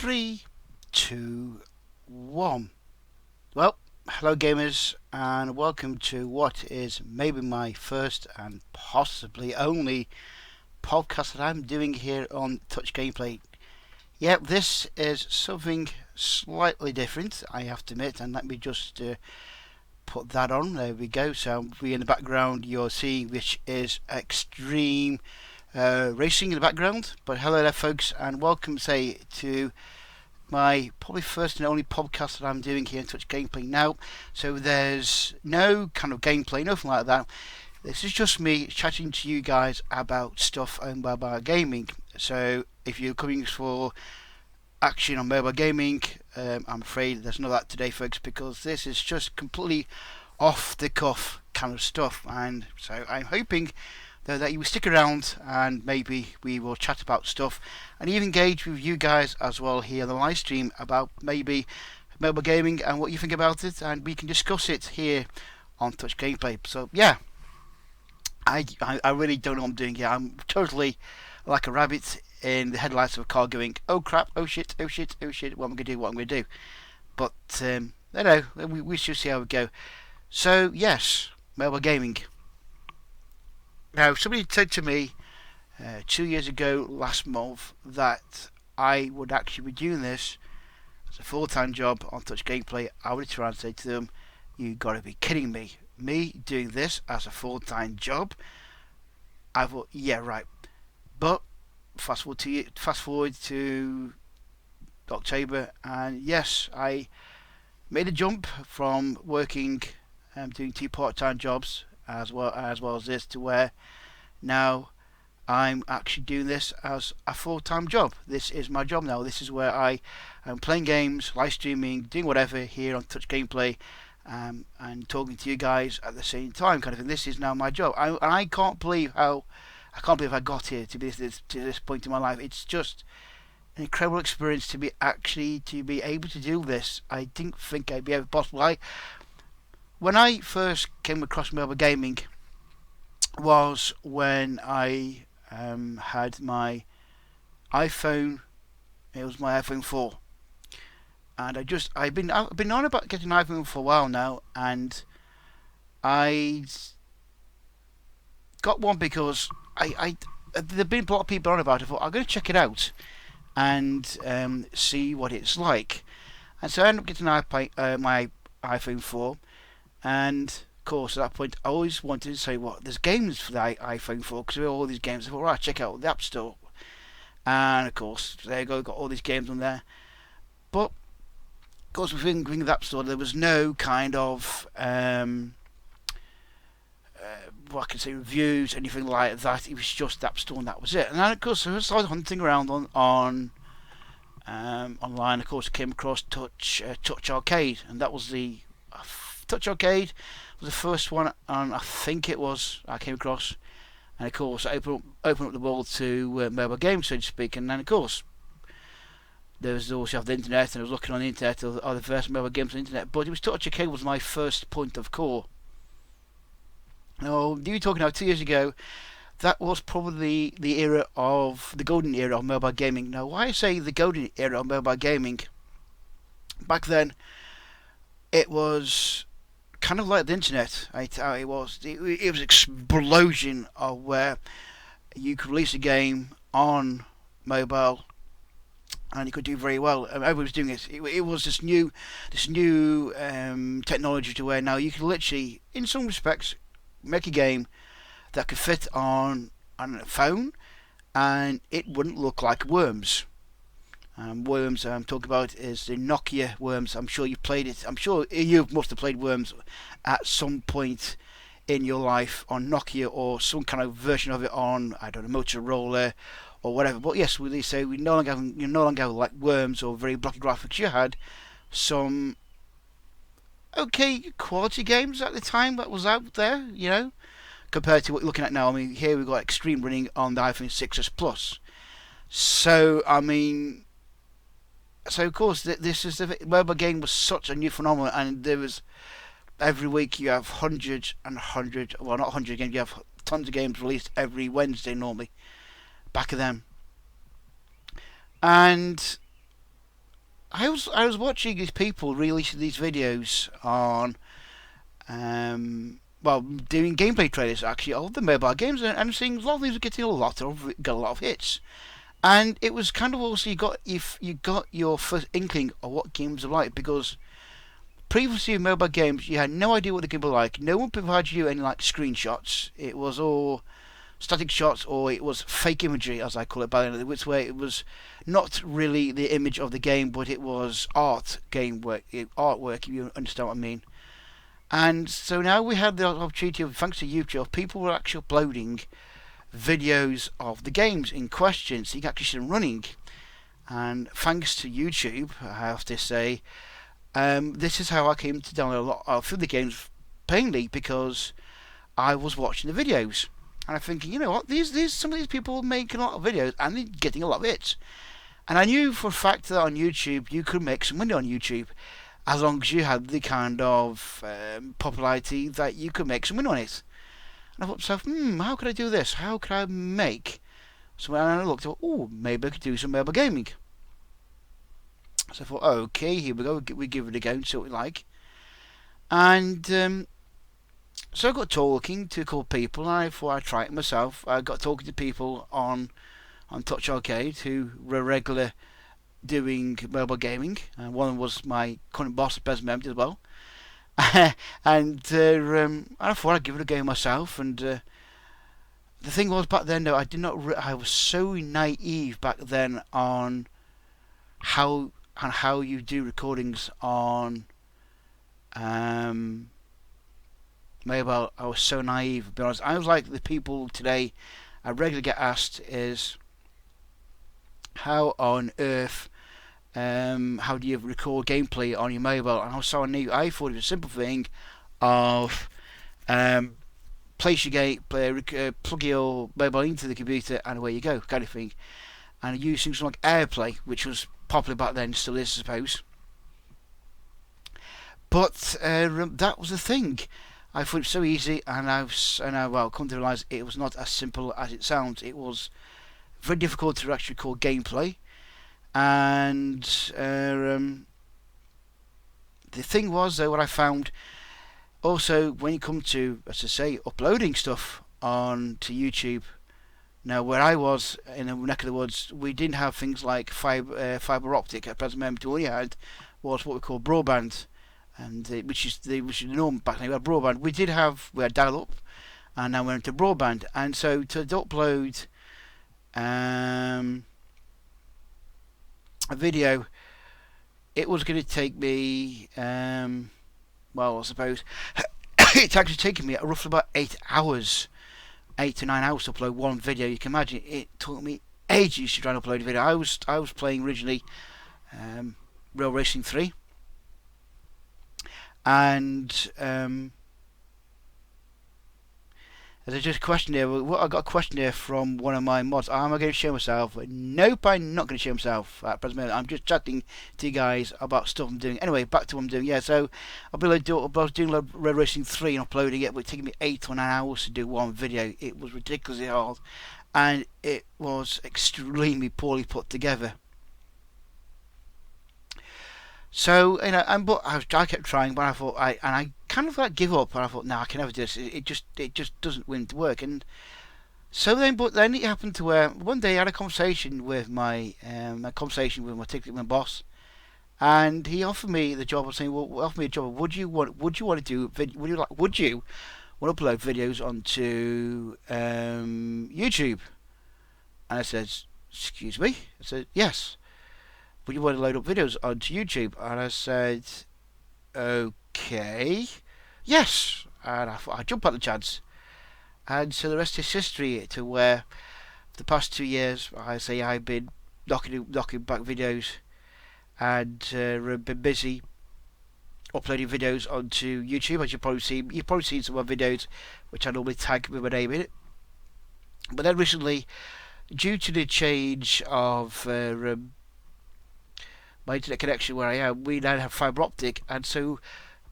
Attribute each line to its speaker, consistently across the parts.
Speaker 1: Three, two, one. Well, hello gamers, and welcome to what is maybe my first and possibly only podcast that I'm doing here on Touch Gameplay. Yep, this is something slightly different, I have to admit, and let me just put that on. There we go. So, in the background, you're seeing which is extreme racing in the background. But hello there, folks, and welcome, to my probably first and only podcast that I'm doing here in Touch Gameplay now. So there's no kind of gameplay, nothing like that. This is just me chatting to you guys about stuff on mobile gaming. So if you're coming for action on mobile gaming, I'm afraid there's not that today, folks, because this is just completely off the cuff kind of stuff. And so I'm hoping that you will stick around and maybe we will chat about stuff and even engage with you guys as well here on the live stream about maybe mobile gaming and what you think about it, and we can discuss it here on Touch Gameplay. So yeah, I really don't know what I'm doing here. I'm totally like a rabbit in the headlights of a car going, oh crap, oh shit, oh shit, oh shit, what am I going to do, what am I going to do? But no, we should see how we go. So yes, mobile gaming. Now, somebody said to me 2 years ago last month that I would actually be doing this as a full-time job on Touch Gameplay. I would try and say to them, you got to be kidding me. Me doing this as a full-time job? I thought, yeah, right. But fast forward to October, and yes, I made a jump from working doing 2 part-time jobs as well as this, to where now I'm actually doing this as a full-time job. This is my job now. This is where I am playing games, live streaming, doing whatever here on Touch Gameplay, and talking to you guys at the same time, kind of thing. This is now my job. I can't believe I got here to this point in my life. It's just an incredible experience to be able to do this. I didn't think I'd be able possible. When I first came across mobile gaming was when I had my iPhone. It was my iPhone 4, and I've been on about getting an iPhone for a while now, and I got one because there've been a lot of people on about it. I thought I'm going to check it out and see what it's like, and so I ended up getting my iPhone 4. And of course, at that point, I always wanted to say, "What? There's games for the iPhone 4 because there are all these games." I thought, right, check out the App Store, and of course, there you go, got all these games on there. But of course, within the App Store, there was no kind of what I can say, reviews, anything like that. It was just the App Store, and that was it. And then, of course, I started hunting around on online. Of course, I came across Touch Arcade, and that was the Touch Arcade was the first one, and I think I came across, and of course I opened up the world to mobile games, so to speak. And then of course there was also the internet, and I was looking on the internet of the first mobile games on the internet. But it was Touch Arcade was my first point of call. Now, you were talking about 2 years ago. That was probably the era of the golden era of mobile gaming. Now, why I say the golden era of mobile gaming? Back then, it was kind of like the internet. It was an explosion of where you could release a game on mobile and you could do very well. Everybody was doing it. It was this new technology to where now you could literally, in some respects, make a game that could fit on a phone and it wouldn't look like Worms. Worms I'm talking about is the Nokia Worms. I'm sure you've played it. I'm sure you must have played Worms at some point in your life on Nokia or some kind of version of it on, I don't know, Motorola or whatever. But yes, they say you no longer have like Worms or very blocky graphics. You had some okay quality games at the time that was out there, compared to what you're looking at now. I mean, here we've got Extreme running on the iPhone 6s Plus. So I mean. So of course, this is the mobile game was such a new phenomenon, and there was every week you have hundreds and hundreds, well not hundred games, you have tons of games released every Wednesday normally. Back of them, and I was watching these people releasing these videos on doing gameplay trailers actually of the mobile games, and seeing a lot of these are getting got a lot of hits. And it was kind of also you got your first inkling of what games are like, because previously in mobile games you had no idea what the game was like. No one provided you any like screenshots. It was all static shots, or it was fake imagery, as I call it, by the which way it was not really the image of the game, but it was artwork, if you understand what I mean. And so now we have the opportunity of, thanks to YouTube, people were actually uploading videos of the games in question, so you can actually see them running. And thanks to YouTube, I have to say, this is how I came to download a lot of the games plainly, because I was watching the videos. And I'm thinking, you know what, some of these people make a lot of videos and they're getting a lot of hits. And I knew for a fact that on YouTube you could make some money on YouTube, as long as you had the kind of popularity that you could make some money on it. And I thought to myself, how could I do this? How could I make some? And I looked at, maybe I could do some mobile gaming. So I thought, okay, here we go. We give it a go and see what we like. And so I got talking to a couple of people, and I thought I'd try it myself. I got talking to people on Touch Arcade who were regular doing mobile gaming, and one was my current boss, Bez Member, as well. And I thought I'd give it a go myself. And the thing was, back then, though, I was so naive back then on how you do recordings on mobile. I was so naive, to be honest. I was like the people today I regularly get asked is, how on earth how do you record gameplay on your mobile? And I was so naive. I thought it was a simple thing of place your game, plug your mobile into the computer, and away you go, kind of thing. And I used things like AirPlay, which was popular back then, still is, I suppose. But that was the thing. I thought it was so easy, and I come to realise it was not as simple as it sounds. It was very difficult to actually record gameplay. And the thing was, though, what I found also when you come to, as I say, uploading stuff onto YouTube. Now, where I was in the neck of the woods, we didn't have things like fibre optic at present moment. All you had was what we call broadband, and which is the norm back then. We had broadband. We had dial up, and now we're into broadband. And so to upload a video, it was going to take me, I suppose it's actually taken me roughly about 8 hours, 8 to 9 hours to upload one video. You can imagine it took me ages to try and upload a video. I was playing originally Rail Racing 3, and there's just a question here. I got a question here from one of my mods. Am I going to show myself? Nope, I'm not going to show myself at present moment. I'm just chatting to you guys about stuff I'm doing. Anyway, back to what I'm doing. Yeah, so I was doing Red Racing 3 and uploading it, but it taking me 8 or 9 hours to do one video. It was ridiculously hard, and it was extremely poorly put together. So, but I kept trying, but I thought I kind of like give up, and I thought, no, I can never do this. It just doesn't win to work. And so then it happened to where one day I had a conversation with my boss, and he offered me the job of saying, offer me a job. Would you want to do? Would you want to upload videos onto YouTube? And I said, excuse me. I said, yes. Would you want to load up videos onto YouTube? And I said, okay, yes. And I thought I'd jump at the chance. And so the rest is history, to where the past 2 years, I've been knocking back videos, and been busy uploading videos onto YouTube. As you've probably seen some of my videos, which I normally tag with my name in it. But then recently, due to the change of my internet connection where I am, we now have fibre optic, and so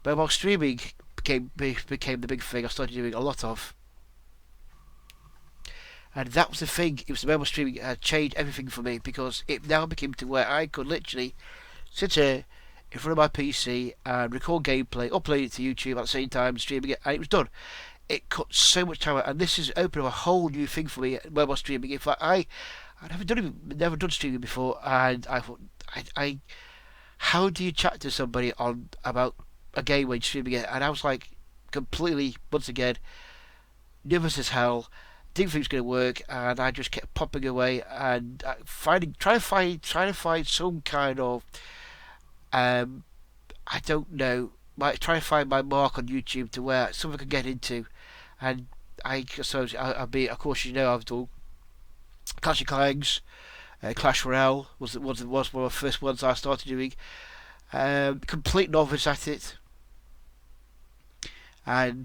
Speaker 1: mobile streaming became the big thing I started doing a lot of. And that was the thing. It was the mobile streaming changed everything for me, because it now became to where I could literally sit here in front of my PC and record gameplay, upload it to YouTube at the same time, streaming it, and it was done. It cut so much time out, and this has opened up a whole new thing for me, mobile streaming. In fact, I never done streaming before, and I thought, how do you chat to somebody on about a game when streaming it? And I was like, completely, once again, nervous as hell. Didn't think it was going to work, and I just kept popping away and trying to find some kind of I don't know, try to find my mark on YouTube to where someone could get into, and I suppose I'll be, of course, I've done Clash of Clans, Clash Royale was one of the first ones I started doing. Complete novice at it, and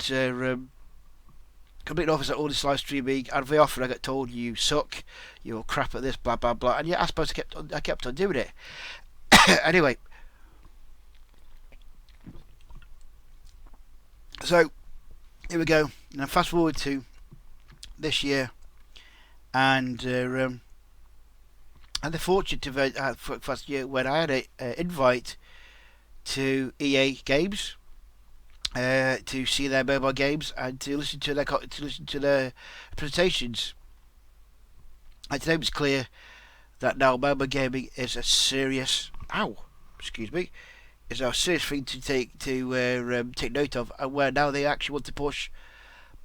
Speaker 1: complete novice at all this live streaming. And very often I get told, "You suck, you're crap at this, blah blah blah." And yeah, I suppose I kept on doing it. Anyway, so here we go. Now fast forward to this year, and the fortunate event last year when I had an invite to EA Games to see their mobile games and to listen to their presentations. And today it was clear that now mobile gaming is a serious is a serious thing to take note of, and where now they actually want to push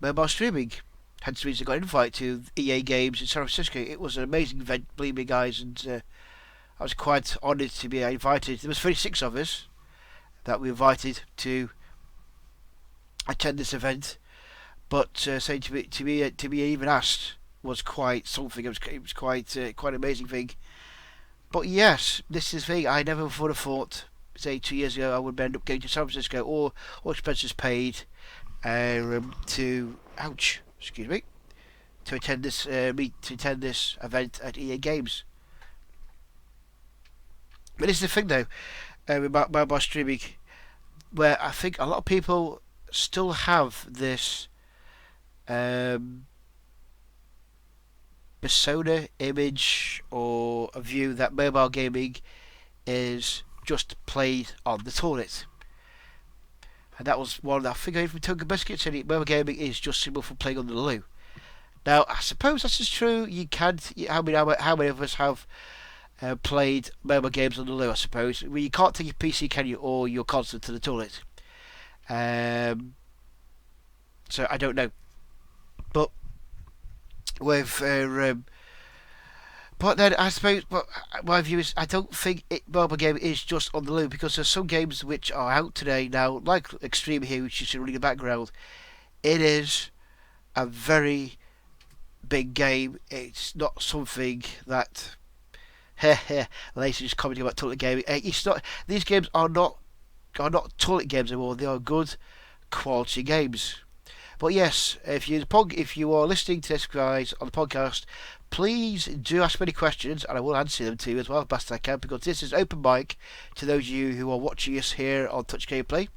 Speaker 1: mobile streaming. Hence the reason I got an invite to EA Games in San Francisco. It was an amazing event, believe me, guys, and I was quite honoured to be invited. There was 36 of us that we invited to attend this event, but say to be even asked was quite something. It was quite an amazing thing. But yes, this is the thing. I never would have thought, say 2 years ago, I would end up going to San Francisco or expenses paid to to attend this event at EA Games. But this is the thing though, about mobile streaming, where I think a lot of people still have this persona, image, or a view that mobile gaming is just played on the toilet. And that was one that I think even Toga Biscuit said mobile gaming is just simple for playing on the loo. Now, I suppose that's just true. You can't. How many of us have played mobile games on the loo? I suppose. Well, you can't take your PC, can you, or your console to the toilet? So I don't know, but with but then I suppose, but my view is I don't think mobile gaming is just on the loo, because there's some games which are out today now, like Extreme here, which you see running in the background. It is a very big game. It's not something that ladies just commenting about toilet gaming. It's not. These games are not toilet games anymore. They are good quality games. But yes, if you are listening to this, guys, on the podcast, please do ask many questions, and I will answer them to you as well as best I can, because this is open mic to those of you who are watching us here on Touch Gameplay.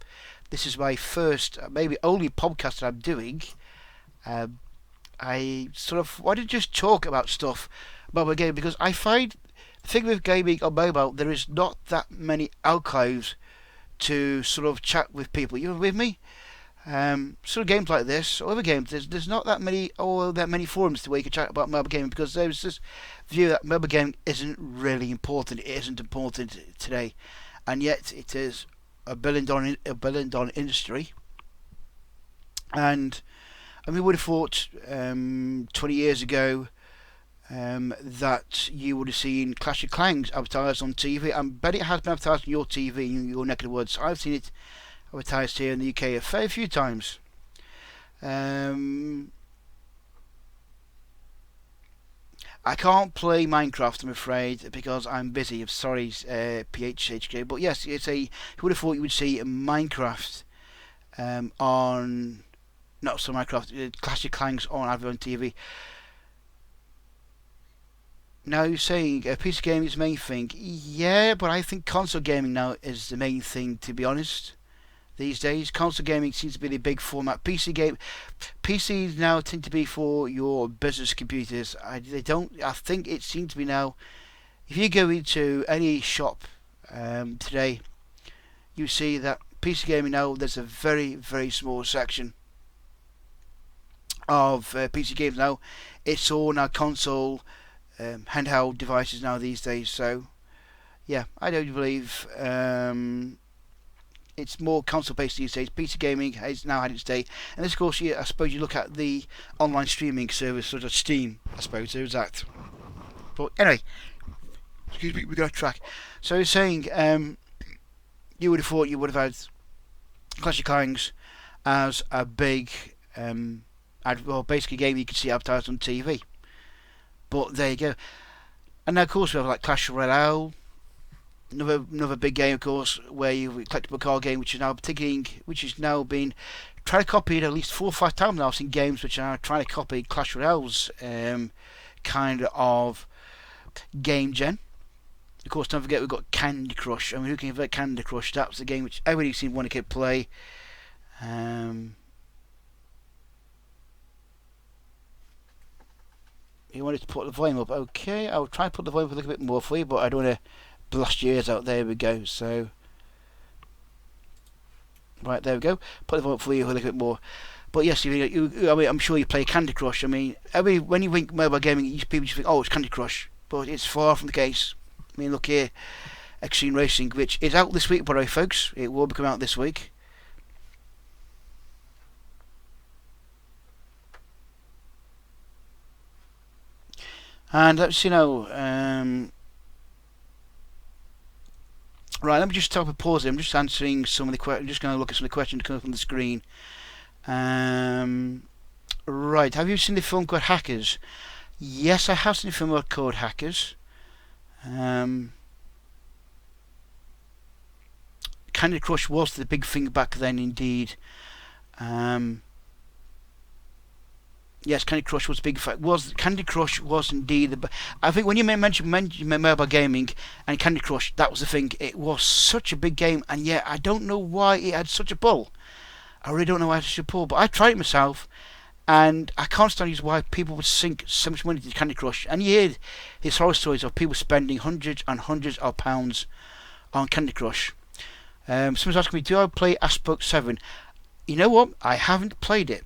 Speaker 1: This is my first, maybe only podcast that I'm doing. I sort of wanted to just talk about stuff about my game, because I find the thing with gaming on mobile, there is not that many archives to sort of chat with people. You with me? Sort of games like this or other games, there's not that many forums where you can chat about mobile gaming, because there's this view that mobile gaming isn't really important. It isn't important today, and yet it is a billion dollar industry. And we would have thought 20 years ago that you would have seen Clash of Clans advertised on TV, and bet it has been advertised on your TV in your neck of the woods. I've seen it advertised here in the UK a fair few times. I can't play Minecraft, I'm afraid, because I'm busy. I'm sorry, PHHK. But yes, you would have thought you would see Minecraft on, not so Minecraft, Clash of Clans on TV. Now you're saying PC gaming is the main thing. Yeah, but I think console gaming now is the main thing, to be honest. These days, console gaming seems to be the big format. PCs now tend to be for your business computers. I think it seems to be now. If you go into any shop, today, you see that PC gaming now, there's a very, very small section of PC games now. It's all now console, handheld devices now these days. So, yeah, I don't believe it's more console based these days. PC gaming has now had its day, and this, of course, I suppose you look at the online streaming service, sort of Steam. I suppose there's that. But anyway, excuse me, we got off track. So, I was saying, you would have thought you would have had Clash of Clans as a big, basically game you could see advertised on TV. But there you go. And now, of course, we have like Clash Royale. Another big game, of course, where you collectible card game, which is now been tried to copy at least 4 or 5 times now. I've seen games which are trying to copy Clash Royale's kind of game gen. Of course, don't forget we've got Candy Crush. I mean, who can forget Candy Crush? That's the game which everybody seems to want to play. You wanted to put the volume up. Okay, I'll try and put the volume up a little bit more for you, but I don't want to blast your ears out. There we go. So, right, there we go. Put the volume up for you a little bit more. But yes, I mean, I'm sure you play Candy Crush. I mean, when you think mobile gaming, people just think, oh, it's Candy Crush. But it's far from the case. I mean, look here. Extreme Racing, which is out this week, by the way, folks. It will come out this week. And let's, right, let me just stop and pause it. I'm just answering some of the questions. I'm just going to look at some of the questions coming up on the screen. Right, have you seen the film called Hackers? Yes, I have seen the film called Hackers. Candy Crush was the big thing back then, indeed. Yes, Candy Crush was big. Candy Crush was indeed I think when you mentioned mobile gaming and Candy Crush, that was the thing. It was such a big game, and yet I don't know why it had such a pull. I really don't know why it had such a pull, but I tried it myself, and I can't understand why people would sink so much money to Candy Crush. And you hear these horror stories of people spending hundreds and hundreds of pounds on Candy Crush. Someone's asking me, do I play Aspect 7? You know what? I haven't played it.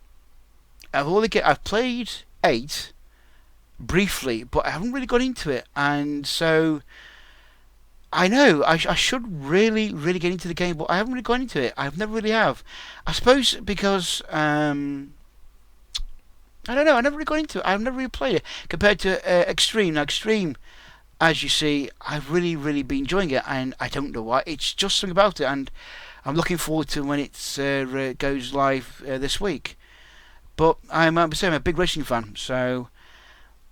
Speaker 1: I've played 8 briefly, but I haven't really got into it, and so I know I should really get into the game, but I haven't really got into it. I've never really have. I suppose because I don't know. I never really got into it. I've never really played it compared to Extreme. Now Extreme, as you see, I've really been enjoying it, and I don't know why. It's just something about it, and I'm looking forward to when it goes live this week. But I'm a big racing fan, so.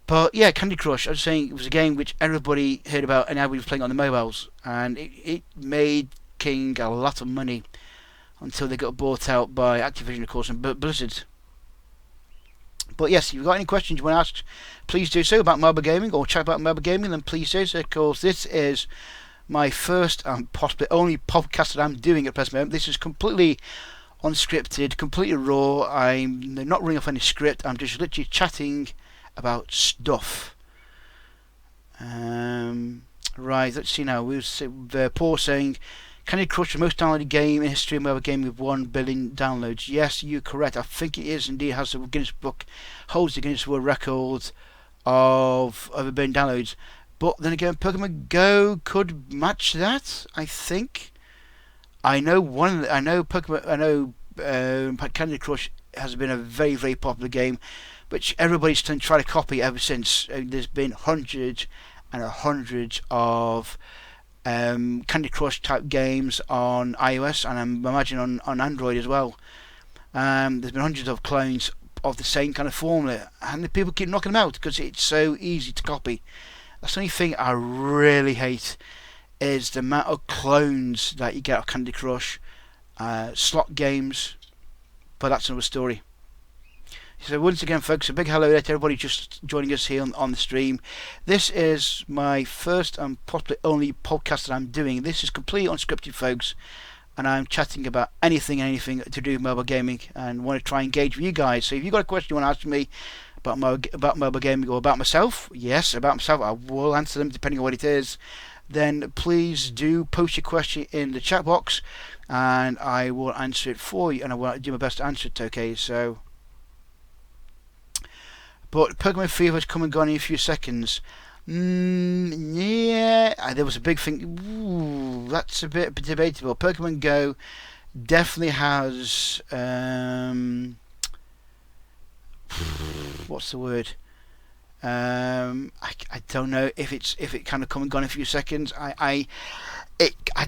Speaker 1: But yeah, Candy Crush, I was saying, it was a game which everybody heard about and everybody was playing on the mobiles, and it made King a lot of money until they got bought out by Activision, of course, and Blizzard. But yes, if you've got any questions you want to ask, please do so about mobile gaming or chat about mobile gaming, then please do so, because this is my first and possibly only podcast that I'm doing at the present moment. This is completely unscripted, completely raw. I'm not reading off any script. I'm just literally chatting about stuff. Right, let's see now. Paul saying, Candy Crush, the most downloaded game in history of mobile gaming with 1 billion downloads. Yes, you're correct. I think it is indeed. Has the Guinness Book, holds the Guinness World Record of over 1 billion downloads. But then again, Pokemon Go could match that, I think. Candy Crush has been a very popular game, which everybody's trying to copy ever since. There's been hundreds and hundreds of Candy Crush type games on iOS, and I'm imagining on Android as well. There's been hundreds of clones of the same kind of formula, and the people keep knocking them out because it's so easy to copy. That's the only thing I really hate, is the amount of clones that you get of Candy Crush, slot games, but that's another story. So once again, folks, a big hello there to everybody just joining us here on the stream. This is my first and possibly only podcast that I'm doing. This is completely unscripted, folks, and I'm chatting about anything to do with mobile gaming, and want to try and engage with you guys. So if you've got a question you want to ask me about mobile gaming or about myself, yes, about myself, I will answer them depending on what it is. then please do post your question in the chat box, and I will answer it for you, and I will do my best to answer it. Okay, so. But Pokemon Fever has come and gone in a few seconds. Yeah, there was a big thing. Ooh, that's a bit debatable. Pokemon Go definitely has. What's the word? I don't know if it kind of come and gone in a few seconds. I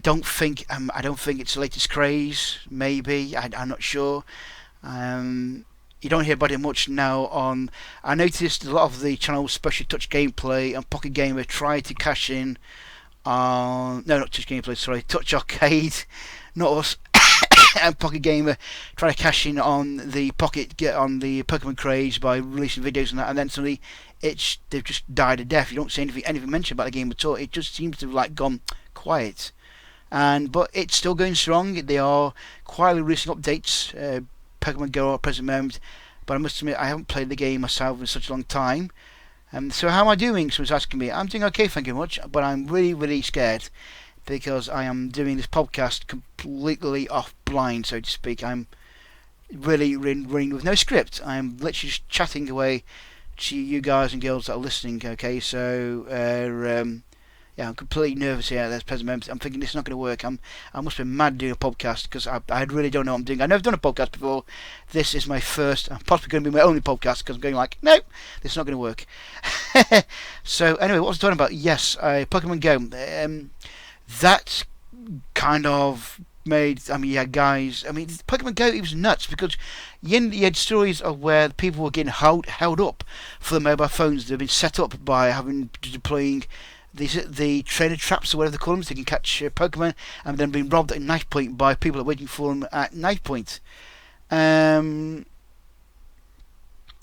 Speaker 1: don't think it's the latest craze. Maybe I'm not sure. You don't hear about it much now. I noticed a lot of the channel's Special Touch Gameplay and Pocket Gamer tried to cash in on not Touch Gameplay, sorry, Touch Arcade, not us. And Pocket Gamer try to cash in on the on the Pokemon craze by releasing videos and that, and then suddenly they've just died a death. You don't see anything mentioned about the game at all. It just seems to have like gone quiet. But it's still going strong. They are quietly releasing updates. Pokemon Go at the present moment, but I must admit I haven't played the game myself in such a long time. So how am I doing? Someone's asking me. I'm doing okay, thank you very much, but I'm really, really scared because I am doing this podcast completely off blind, so to speak. I'm really running with no script. I'm literally just chatting away to you guys and girls that are listening. Okay, so yeah, I'm completely nervous here at this present moment. I'm thinking this is not going to work. I must be mad doing a podcast because I really don't know what I'm doing. I've never done a podcast before. This is my first, and possibly going to be my only podcast because I'm going like, nope, this is not going to work. So anyway, what was I talking about? Yes, Pokemon Go. That kind of made, yeah, guys, Pokemon Go, it was nuts because you had stories of where people were getting held up for the mobile phones. They've been set up by deploying the trainer traps or whatever they call them, so they can catch Pokemon, and then being robbed at knife point by people that are waiting for them at knife point. Then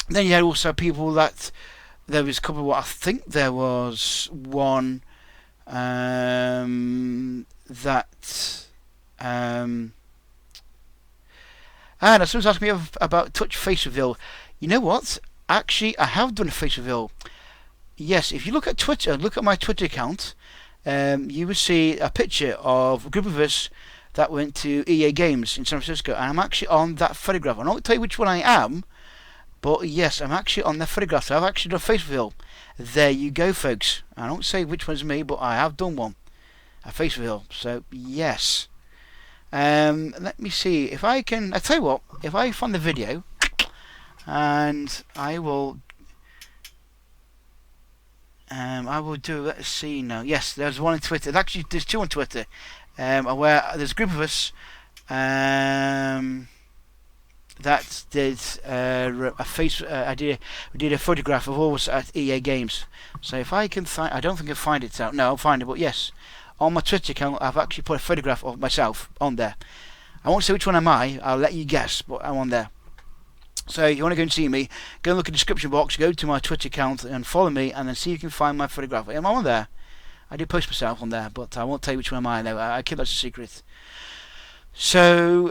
Speaker 1: you had also people that there was a couple. I think there was one that and someone's asking me about touch face reveal. You know what? Actually, I have done a face reveal. Yes, if you look at Twitter, look at my Twitter account, you will see a picture of a group of us that went to EA Games in San Francisco, and I'm actually on that photograph. I don't tell you which one I am, but yes, I'm actually on that photograph. So I've actually done a face reveal. There you go, folks. I don't say which one's me, but I have done one, a face reveal. So yes. Let me see if I can. I tell you what, if I find the video, and I will do. Let's see now. Yes, there's one on Twitter. Actually, there's two on Twitter. Where there's a group of us that did a face. We did a photograph of all of us at EA Games. So if I can find, I don't think I'll find it out. No, I'll find it. But yes, on my Twitter account, I've actually put a photograph of myself on there. I won't say which one am I. I'll let you guess, but I'm on there. So if you want to go and see me, go and look in the description box, go to my Twitter account and follow me, and then see if you can find my photograph. I'm on there. I do post myself on there, but I won't tell you which one am I now. I keep that a secret. So,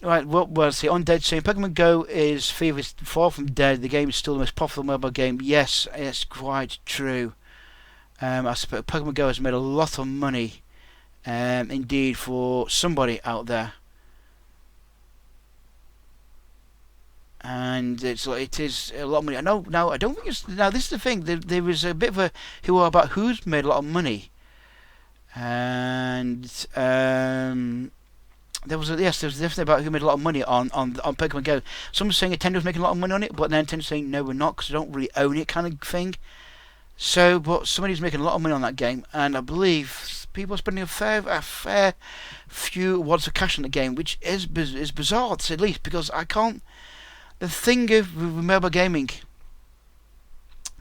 Speaker 1: right, well, see, Undead saying Pokemon Go is far from dead. The game is still the most popular mobile game. Yes, it's quite true. I suppose Pokemon Go has made a lot of money, indeed, for somebody out there. And it is a lot of money. Now I don't think it's. Now this is the thing. There was a bit of a who about who's made a lot of money, and there was definitely about who made a lot of money on Pokemon Go. Someone's saying Nintendo's making a lot of money on it, but then Nintendo's saying no, we're not because we don't really own it, kind of thing. So, but somebody's making a lot of money on that game, and I believe people are spending a fair few wads of cash on the game, which is bizarre to say the least, because I can't. The thing of mobile gaming,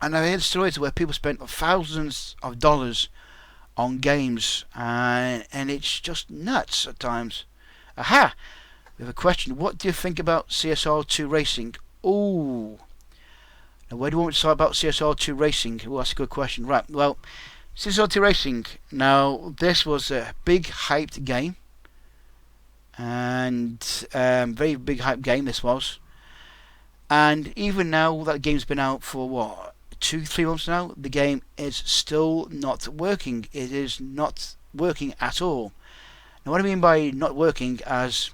Speaker 1: and I heard stories where people spent thousands of dollars on games, and it's just nuts at times. Aha! We have a question. What do you think about CSR2 racing? Ooh. Now, where do you want me to talk about CSR2 racing? Oh, that's a good question. Right. Well, CSR2 racing. Now, this was a big hyped game, and very big hyped game. This was. And even now, that game's been out for what, 2-3 months now, the game is still not working. It is not working at all. Now, what I mean by not working, as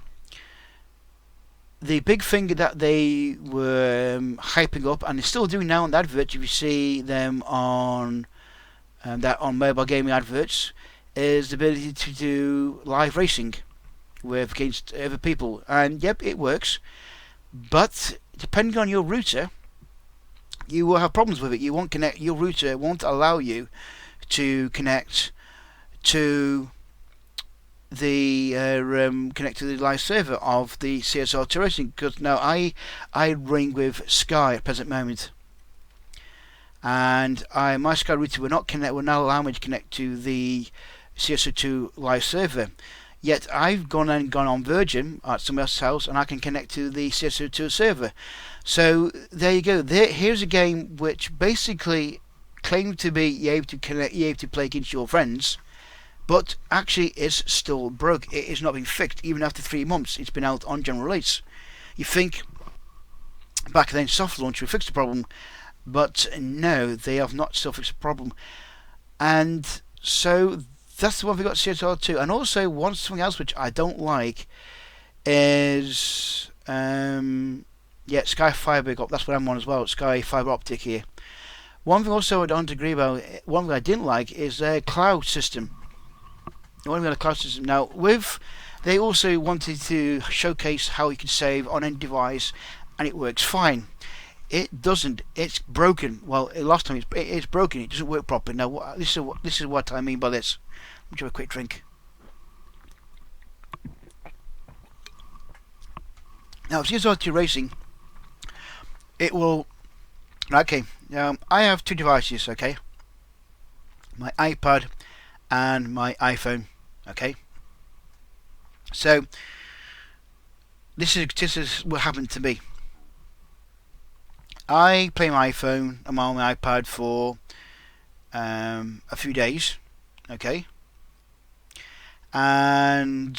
Speaker 1: the big thing that they were hyping up, and they're still doing now on the adverts, if you see them on mobile gaming adverts, is the ability to do live racing against other people. And yep, it works, but depending on your router, you will have problems with it. You won't connect. Your router won't allow you to connect to the live server of the CSR2 racing, because now I ring with Sky at present moment, and my Sky router will not allow me to connect to the CSO2 live server. Yet I've gone on Virgin at somebody else's house, and I can connect to the CSO2 server. So there you go. Here's a game which basically claimed to be you able to play against your friends, but actually is still broke. It is not been fixed even after 3 months. It's been out on general release. You think back then soft launch would fix the problem, but no, they have not still fixed the problem. And so that's the one we got, CSR2. And also something else which I don't like is Sky Fibre. That's what I'm on as well. Sky Fibre Optic here. One thing also I don't agree about. One thing I didn't like is their cloud system. Now, they also wanted to showcase how you can save on any device, and it works fine. It doesn't. It's broken. Well, last time it's broken. It doesn't work properly. Now, this is what I mean by this. Let me have a quick drink. Now, if you go to racing, it will. Okay. I have 2 devices. Okay. My iPad and my iPhone. Okay. So this is what happened to me. I play my iPhone and on my iPad for a few days. Okay. And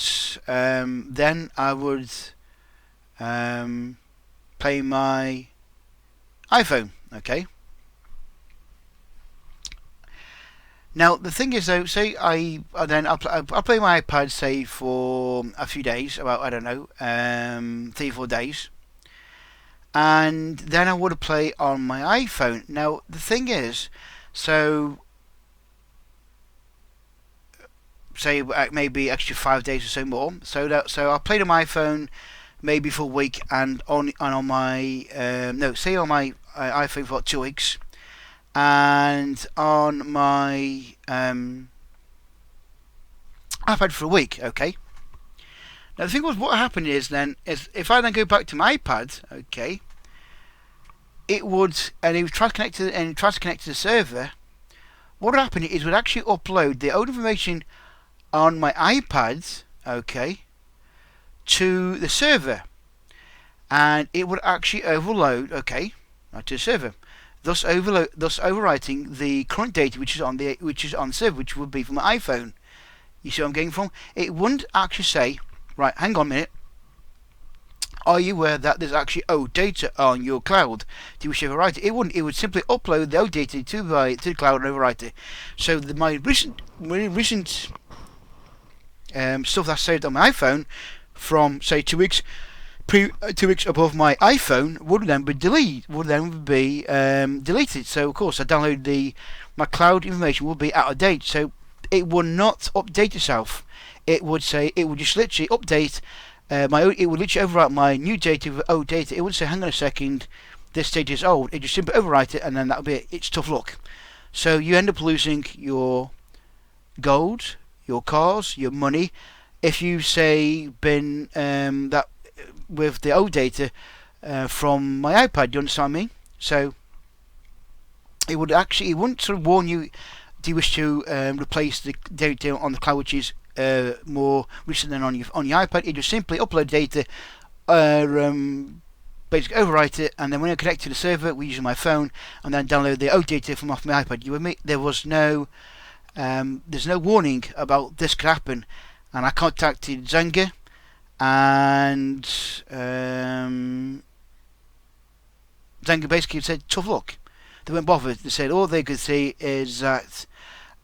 Speaker 1: then I would play my iPhone. Okay. Now the thing is, though, say I'll play my iPad, say, for a few days, about, I don't know, 3-4 days, and then I would play on my iPhone. Now the thing is, so say maybe extra 5 days or so more. So I played on my iPhone maybe for a week, and on my say on my iPhone for about 2 weeks. And on my iPad for a week. Okay. Now the thing was, what happened is if I then go back to my iPad, okay, it would try to connect to the server. What would happen is it would actually upload the old information on my iPad, okay, to the server, and it would actually overload, okay, to the server. Thus overwriting the current data which is on the server, which would be from my iPhone. You see what I'm getting from? It wouldn't actually say, right, hang on a minute, are you aware that there's actually old data on your cloud? Do you wish to overwrite it? It wouldn't. It would simply upload the old data to the cloud and overwrite it. So my recent stuff that's saved on my iPhone from, say, 2 weeks. 2 weeks above my iPhone would then be deleted. So of course I download my cloud information will be out of date, so it would not update itself. It would just literally update it would literally overwrite my new data with old data. It would say, hang on a second, this data is old. It just simply overwrite it, and then that'll be it. It's tough luck. So you end up losing your gold, your cars, your money. If you say been that with the old data from my iPad, do you understand me? So it wouldn't sort of warn you, do you wish to replace the data on the cloud which is more recent than on your iPad. It just simply upload data, basically overwrite it, and then when I connect to the server, we use my phone, and then download the old data from off my iPad. You with me? There's no warning about this could happen, and I contacted Zynga, and Zynga basically said tough luck. they weren't bothered. They said all they could see is that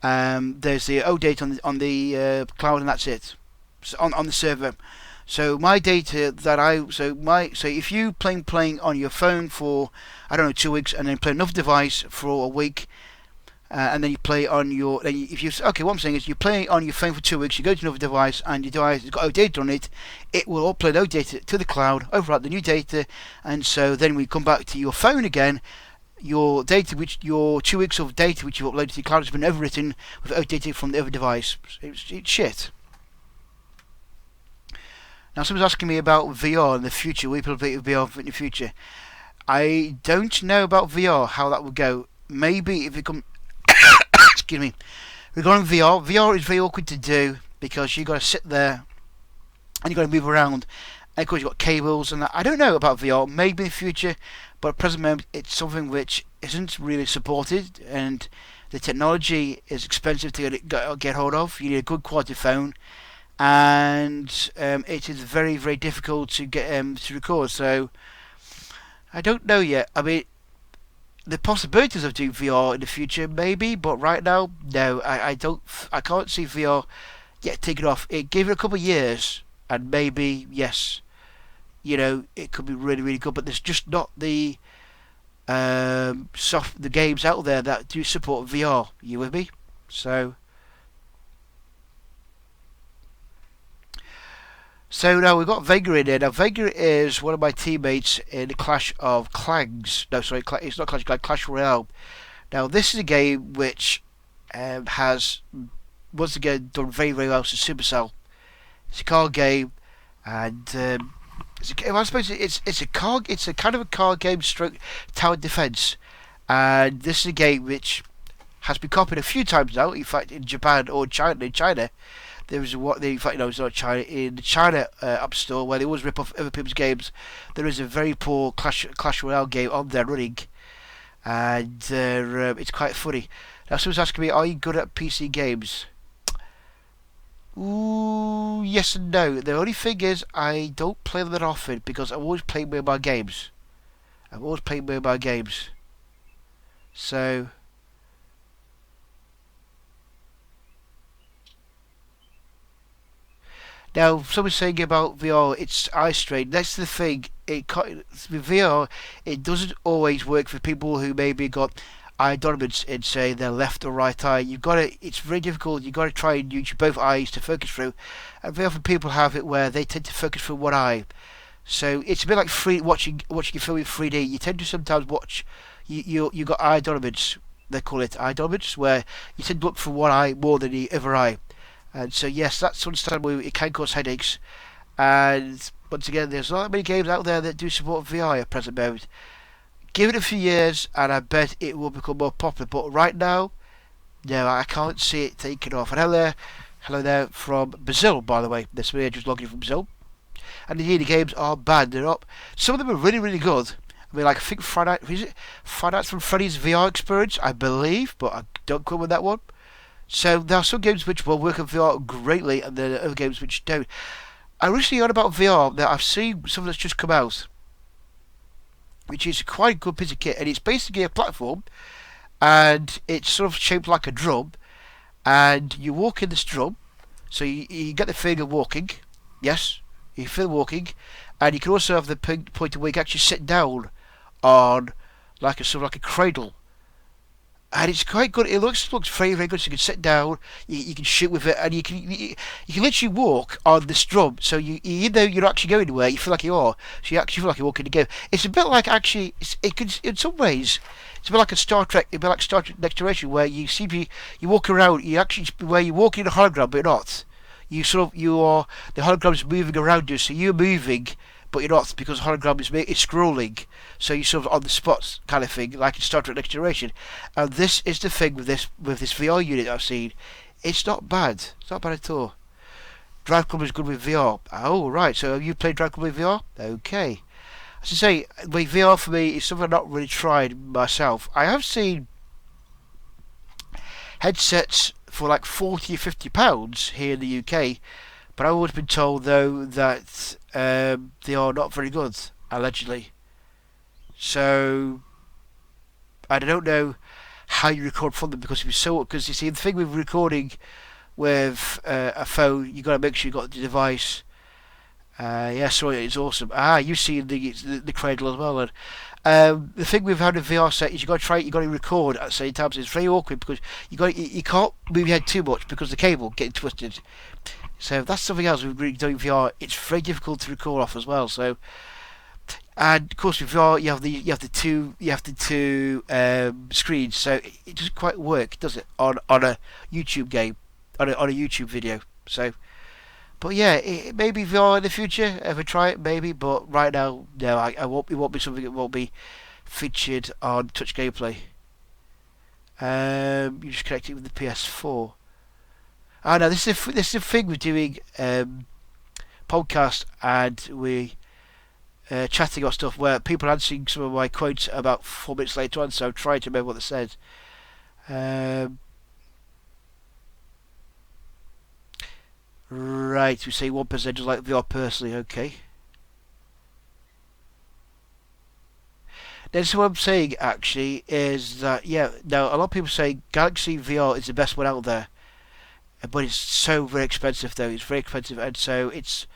Speaker 1: there's the O data on the cloud, and that's it. So on the server. So my data that so if you playing on your phone for, I don't know, 2 weeks, and then play another device for a week, and then you play on your if you okay, what I'm saying is you play on your phone for 2 weeks, you go to another device, and your device has got O data on it, it will upload O data to the cloud, overwrite the new data, and so then we come back to your phone again. Your data, which your 2 weeks of data which you've uploaded to the cloud, has been overwritten with O data from the other device. It's shit. Now someone's asking me about VR in the future. Will people play VR in the future? I don't know about VR, how that will go. Maybe if it comes excuse me. Regarding VR is very awkward to do because you got to sit there and you got to move around. And of course you've got cables and that. I don't know about VR. Maybe in the future, but at present moment it's something which isn't really supported, and the technology is expensive to get hold of. You need a good quality phone, and it is very, very difficult to get to record. So I don't know yet. I mean, the possibilities of doing VR in the future, maybe, but right now, no. I can't see VR yet taking off. Give it a couple of years, and maybe yes, it could be really, really good. But there's just not the the games out there that do support VR. You with me? So now we've got Vega in there. Now Vega is one of my teammates in the Clash of Clans. No, sorry, it's not Clash of Clans, Clash Royale. Now this is a game which has once again done very, very well since Supercell. It's a card game, and I suppose it's a kind of a card game stroke tower defense, and this is a game which has been copied a few times now. In fact, in Japan or China. There was in fact, no, it's not China. In the China App Store, where they always rip off other people's games, there is a very poor Clash Royale game on there running, and it's quite funny. Now, someone's asking me, are you good at PC games? Ooh, yes and no. The only thing is, I don't play them that often because I'm always playing mobile games. So. Now, someone's saying about VR, it's eye strain. That's the thing. With VR, it doesn't always work for people who maybe got eye dominance in, say, their left or right eye. It's very difficult. You've got to try and use both eyes to focus through. And very often people have it where they tend to focus through one eye. So it's a bit like watching a film in 3D. You tend to sometimes watch. You got eye dominance. They call it eye dominance, where you tend to look for one eye more than the other eye. And so yes, that's understandable. It can cause headaches, and once again, there's not that many games out there that do support VR at present moment. Give it a few years, and I bet it will become more popular. But right now, no, I can't see it taking off. And hello there from Brazil, by the way. There's somebody just logging from Brazil, and the games are bad. They're up. Some of them are really, really good. I mean, like I think Friday Nights from Freddy's VR experience, I believe, but I don't quote with that one. So there are some games which will work on VR greatly, and there are other games which don't. I recently heard about VR that I've seen something that's just come out, which is quite a good piece of kit, and it's basically a platform, and it's sort of shaped like a drum, and you walk in this drum, so you get the feeling of walking, yes, you feel walking, and you can also have the point where you can actually sit down on like a cradle. And it's quite good. It looks very, very good. So you can sit down, you can shoot with it, and you can literally walk on this drum. So even though you're not actually going anywhere, you feel like you are. So you actually feel like you're walking the game. It's a bit like in some ways, it's a bit like a Star Trek. A bit like Star Trek Next Generation, where you walk around. Where you're walking in a hologram, but you're not. The hologram is moving around you, so you're moving, but you're not, because the hologram is scrolling, so you're sort of on the spot kind of thing, like in Star Trek Next Generation. And this is the thing with this VR unit I've seen. It's not bad. It's not bad at all. Drive Club is good with VR. Oh, right. So have you played Drive Club with VR? Okay. As I say, VR for me is something I've not really tried myself. I have seen headsets for like £40 or £50 here in the UK, but I've always been told though that they are not very good, allegedly. So I don't know how you record from them because because you see the thing with recording with a phone, you got to make sure you got the device. Yeah, sorry, it's awesome. You see the cradle as well. And the thing with having a VR set is you got to try it. You got to record at the same time. So it's very awkward because you can't move your head too much because the cable getting twisted. So that's something else with doing VR. It's very difficult to record off as well. So, and of course with VR you have the two screens. So it doesn't quite work, does it? On a YouTube game, on a YouTube video. So. But yeah, maybe VR in the future. If I try it, maybe. But right now, no, I won't. It won't be something that won't be featured on Touch Gameplay. You just connect it with the PS4. No, this is a thing with doing podcast and we chatting about stuff where people are answering some of my quotes about 4 minutes later on. So I'm trying to remember what they said. Right, we say 1% just like VR personally, okay. Then so what I'm saying actually is that, yeah, now a lot of people say Galaxy VR is the best one out there. But it's so very expensive though, it's very expensive, and so it's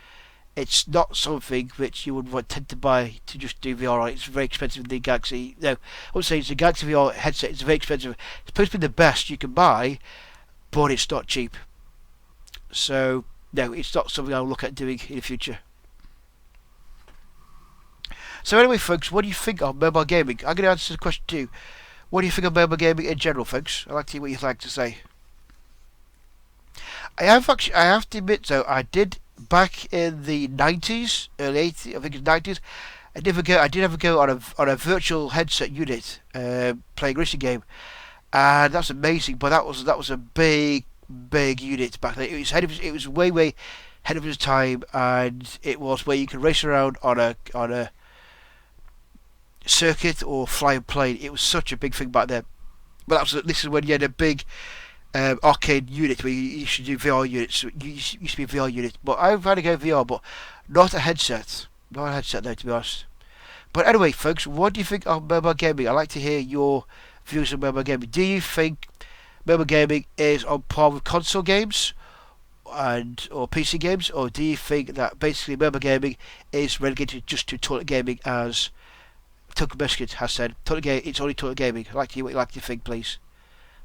Speaker 1: not something which you would tend to buy to just do VR on. It's very expensive, the Galaxy, no, I would say it's the Galaxy VR headset, it's very expensive. It's supposed to be the best you can buy, but it's not cheap. So, no, it's not something I'll look at doing in the future. So anyway, folks, what do you think of mobile gaming? I'm going to answer the question too. What do you think of mobile gaming in general, folks? I'd like to hear what you'd like to say. I have to admit though, I did back in the 90s, early 80s, I think it's 90s. I did have a go on a virtual headset unit, playing a racing game, and that's amazing. But that was a big unit back then. It was way ahead of its time, and it was where you could race around on a circuit or fly a plane. It was such a big thing back then. But this is when you had a big arcade unit where you should do VR units. You used to be a VR unit, but I've had to go VR, but not a headset. Not a headset though, to be honest. But anyway, folks, what do you think of mobile gaming? I'd like to hear your views on mobile gaming. Do you think mobile gaming is on par with console games or PC games, or do you think that basically mobile gaming is relegated just to toilet gaming, as Tucker Biscuit has said? It's only toilet gaming. I'd like to hear what you like to think, please.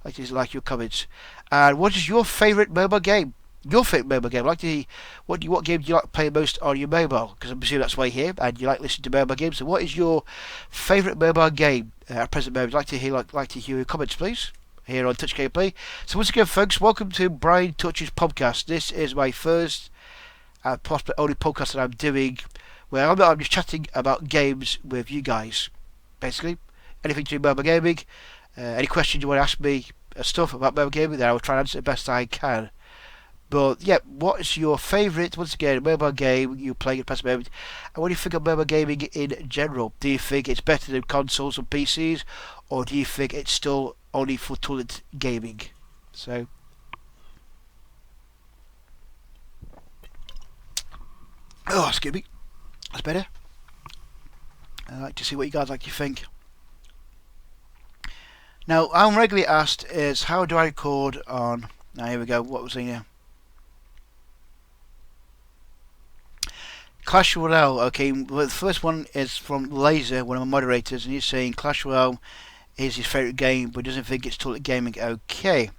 Speaker 1: I'd like your comments. And what is your favourite mobile game? Your favourite mobile game. I'd like to hear what game do you like to play most on your mobile? Because I'm assuming that's why you're here and you like listening to mobile games. So what is your favourite mobile game at present moment? I'd like to hear your comments, please, here on Touch Gameplay. So once again, folks, welcome to Brian Touch's podcast. This is my first possibly only podcast that I'm doing where I'm just chatting about games with you guys. Basically, anything to do with mobile gaming. Any questions you want to ask me, stuff about mobile gaming, then I will try and answer the best I can. But yeah, what is your favourite, once again, mobile game you play at the present moment? And what do you think of mobile gaming in general? Do you think it's better than consoles or PCs, or do you think it's still only for toilet gaming? So, excuse me, that's better. I'd like to see what you guys like to think. Now, I'm regularly asked is how do I record on... Now, here we go. What was I here? Clash Royale. Okay, well, the first one is from Laser, one of my moderators, and he's saying Clash Royale is his favourite game, but doesn't think it's toilet gaming. Okay.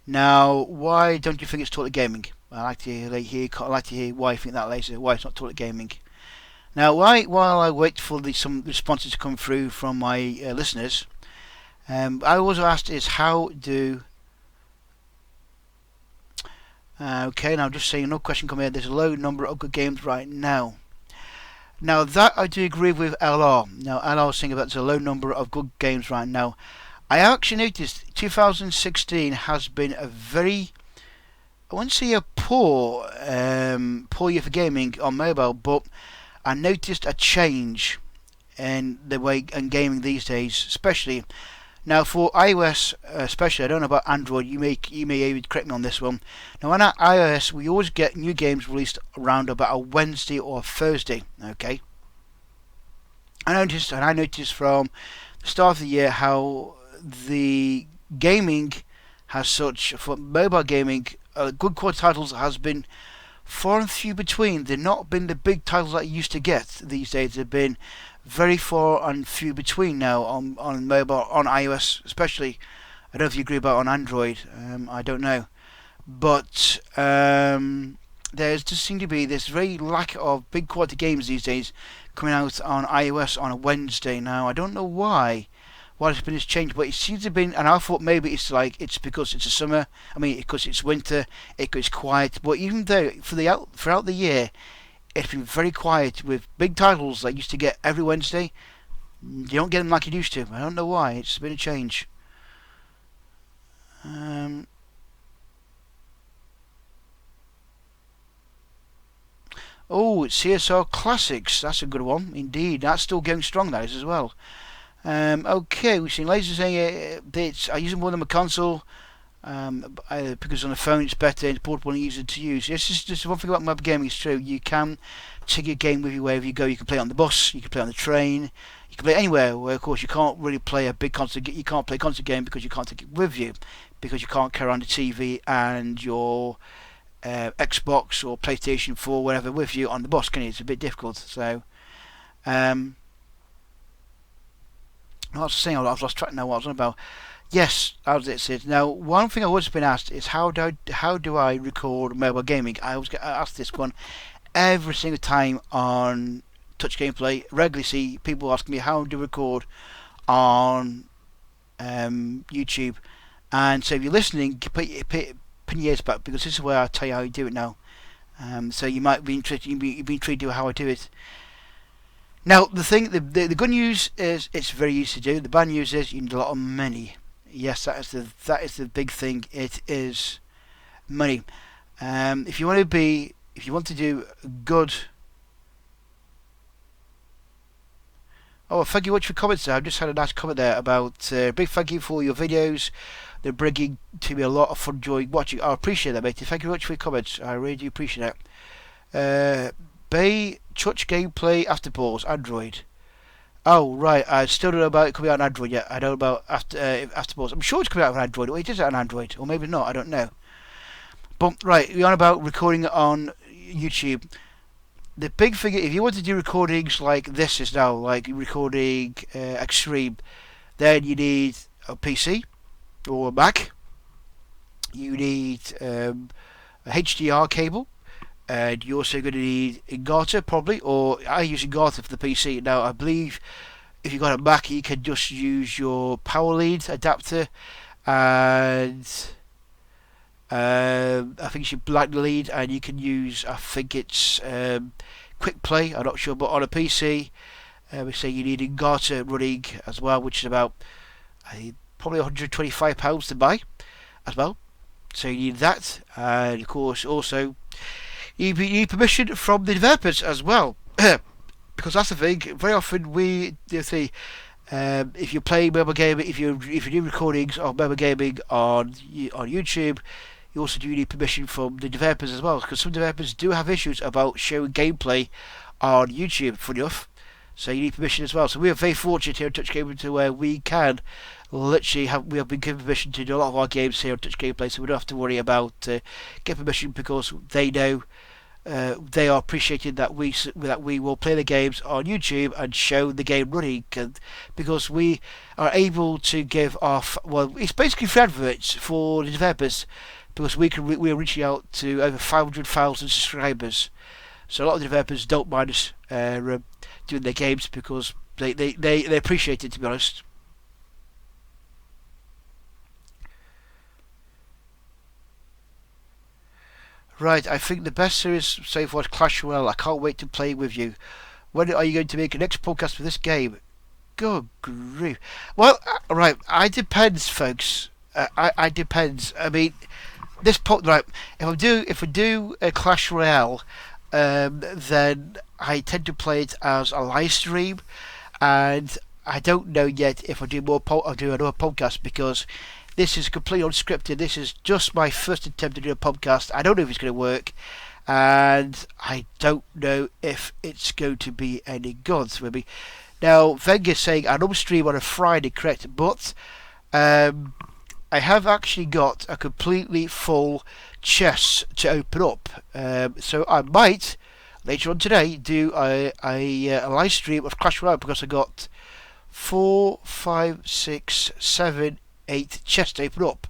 Speaker 1: Now, why don't you think it's toilet gaming? I'd like to hear why you think that, Laser. Why it's not toilet gaming. Now, while I wait for some responses to come through from my listeners... I also asked is how do... okay, now just saying, no question coming in. There's a low number of good games right now. Now that I do agree with LR. Now LR was saying about there's a low number of good games right now. I actually noticed 2016 has been a very... I wouldn't say a poor year for gaming on mobile, but I noticed a change in the way in gaming these days, especially... Now for iOS especially, I don't know about Android, you may even correct me on this one. Now on our iOS we always get new games released around about a Wednesday or a Thursday, okay? I noticed from start of the year how the gaming has such for mobile gaming good quality titles has been far and few between. They've not been the big titles that you used to get these days. They've been very far and few between now on mobile, on iOS especially. I don't know if you agree about on Android. I don't know, but there's just seem to be this very lack of big quality games these days coming out on iOS on a Wednesday now. I don't know why. Why it's been this change, but it seems to have been, and I thought maybe it's because it's a summer. I mean, because it's winter, it goes quiet. But even though throughout the year, it's been very quiet with big titles that I used to get every Wednesday. You don't get them like you used to. I don't know why. It's been a change. Oh, it's CSR Classics. That's a good one indeed. That's still going strong. That is as well. Okay, we've seen lasers saying I use them more than my console because on the phone it's better and portable and easier to use. Yes, just one thing about mobile gaming is true. You can take your game with you wherever you go. You can play it on the bus, you can play it on the train, you can play it anywhere. Where of course you can't really play a big console. You can't play a console game because you can't take it with you because you can't carry on the TV and your Xbox or PlayStation 4 whatever with you on the bus. Can you? It's a bit difficult. So. I was saying, I've lost track now what I was on about. Yes, as it says. Now, one thing I was been asked is how do I record mobile gaming? I always get asked this one every single time on Touch Gameplay. Regularly see people asking me how do I record on YouTube. And so if you're listening, put your ears back because this is where I tell you how you do it now. So you might be interested. You'd be intrigued to how I do it. Now the good news is it's very easy to do. The bad news is you need a lot of money. Yes, that is the big thing. It is money. If you want to do good. Oh, thank you much for comments there. I've just had a nice comment there about big thank you for your videos. They're bringing to me a lot of fun joy watching. I appreciate that, mate. Thank you very much for your comments. I really do appreciate that. Bay Touch Gameplay After Pause Android. Oh right, I still don't know about it coming out on Android yet. I don't know about After Pause. I'm sure it's coming out on Android. Or it is on Android, or maybe not. I don't know. But right, we're on about recording on YouTube. The big thing, if you want to do recordings like this is now, like recording extreme, then you need a PC or a Mac. You need a HDR cable. And you're also going to need inverter probably, or I use inverter for the PC. Now I believe if you've got a Mac you can just use your power lead adapter and I think it's your black lead and you can use, I think it's quick play, I'm not sure, but on a PC we say you need inverter running as well, which is about probably £125 to buy as well. So you need that, and of course also you need permission from the developers as well, because that's the thing. Very often if you play mobile gaming, if you do recordings of mobile gaming on YouTube, you also do need permission from the developers as well, because some developers do have issues about showing gameplay on YouTube. Funny enough, so you need permission as well. So we are very fortunate here at Touch Gameplay to where we can literally we have been given permission to do a lot of our games here on Touch Gameplay, so we don't have to worry about get permission because they know. They are appreciated that we will play the games on YouTube and show the game running, because we are able to give off, well, it's basically free adverts for the developers, because we are reaching out to over 500,000 subscribers. So a lot of the developers don't mind us doing their games because they appreciate it, to be honest. Right, I think the best series so far is Clash Royale. I can't wait to play with you. When are you going to make a next podcast for this game? Good grief. Well, right, I depends, folks. I depends. I mean, right. If I do a Clash Royale, then I tend to play it as a live stream, and I don't know yet if I do I'll do another podcast because. This is completely unscripted. This is just my first attempt to do a podcast. I don't know if it's going to work, and I don't know if it's going to be any good. So maybe Now, Venga's saying I don't stream on a Friday, correct? But um, I have actually got a completely full chest to open up. So I might later on today do a live stream of Clash Royale because I got 4, 5, 6, 7, 8 chests to open up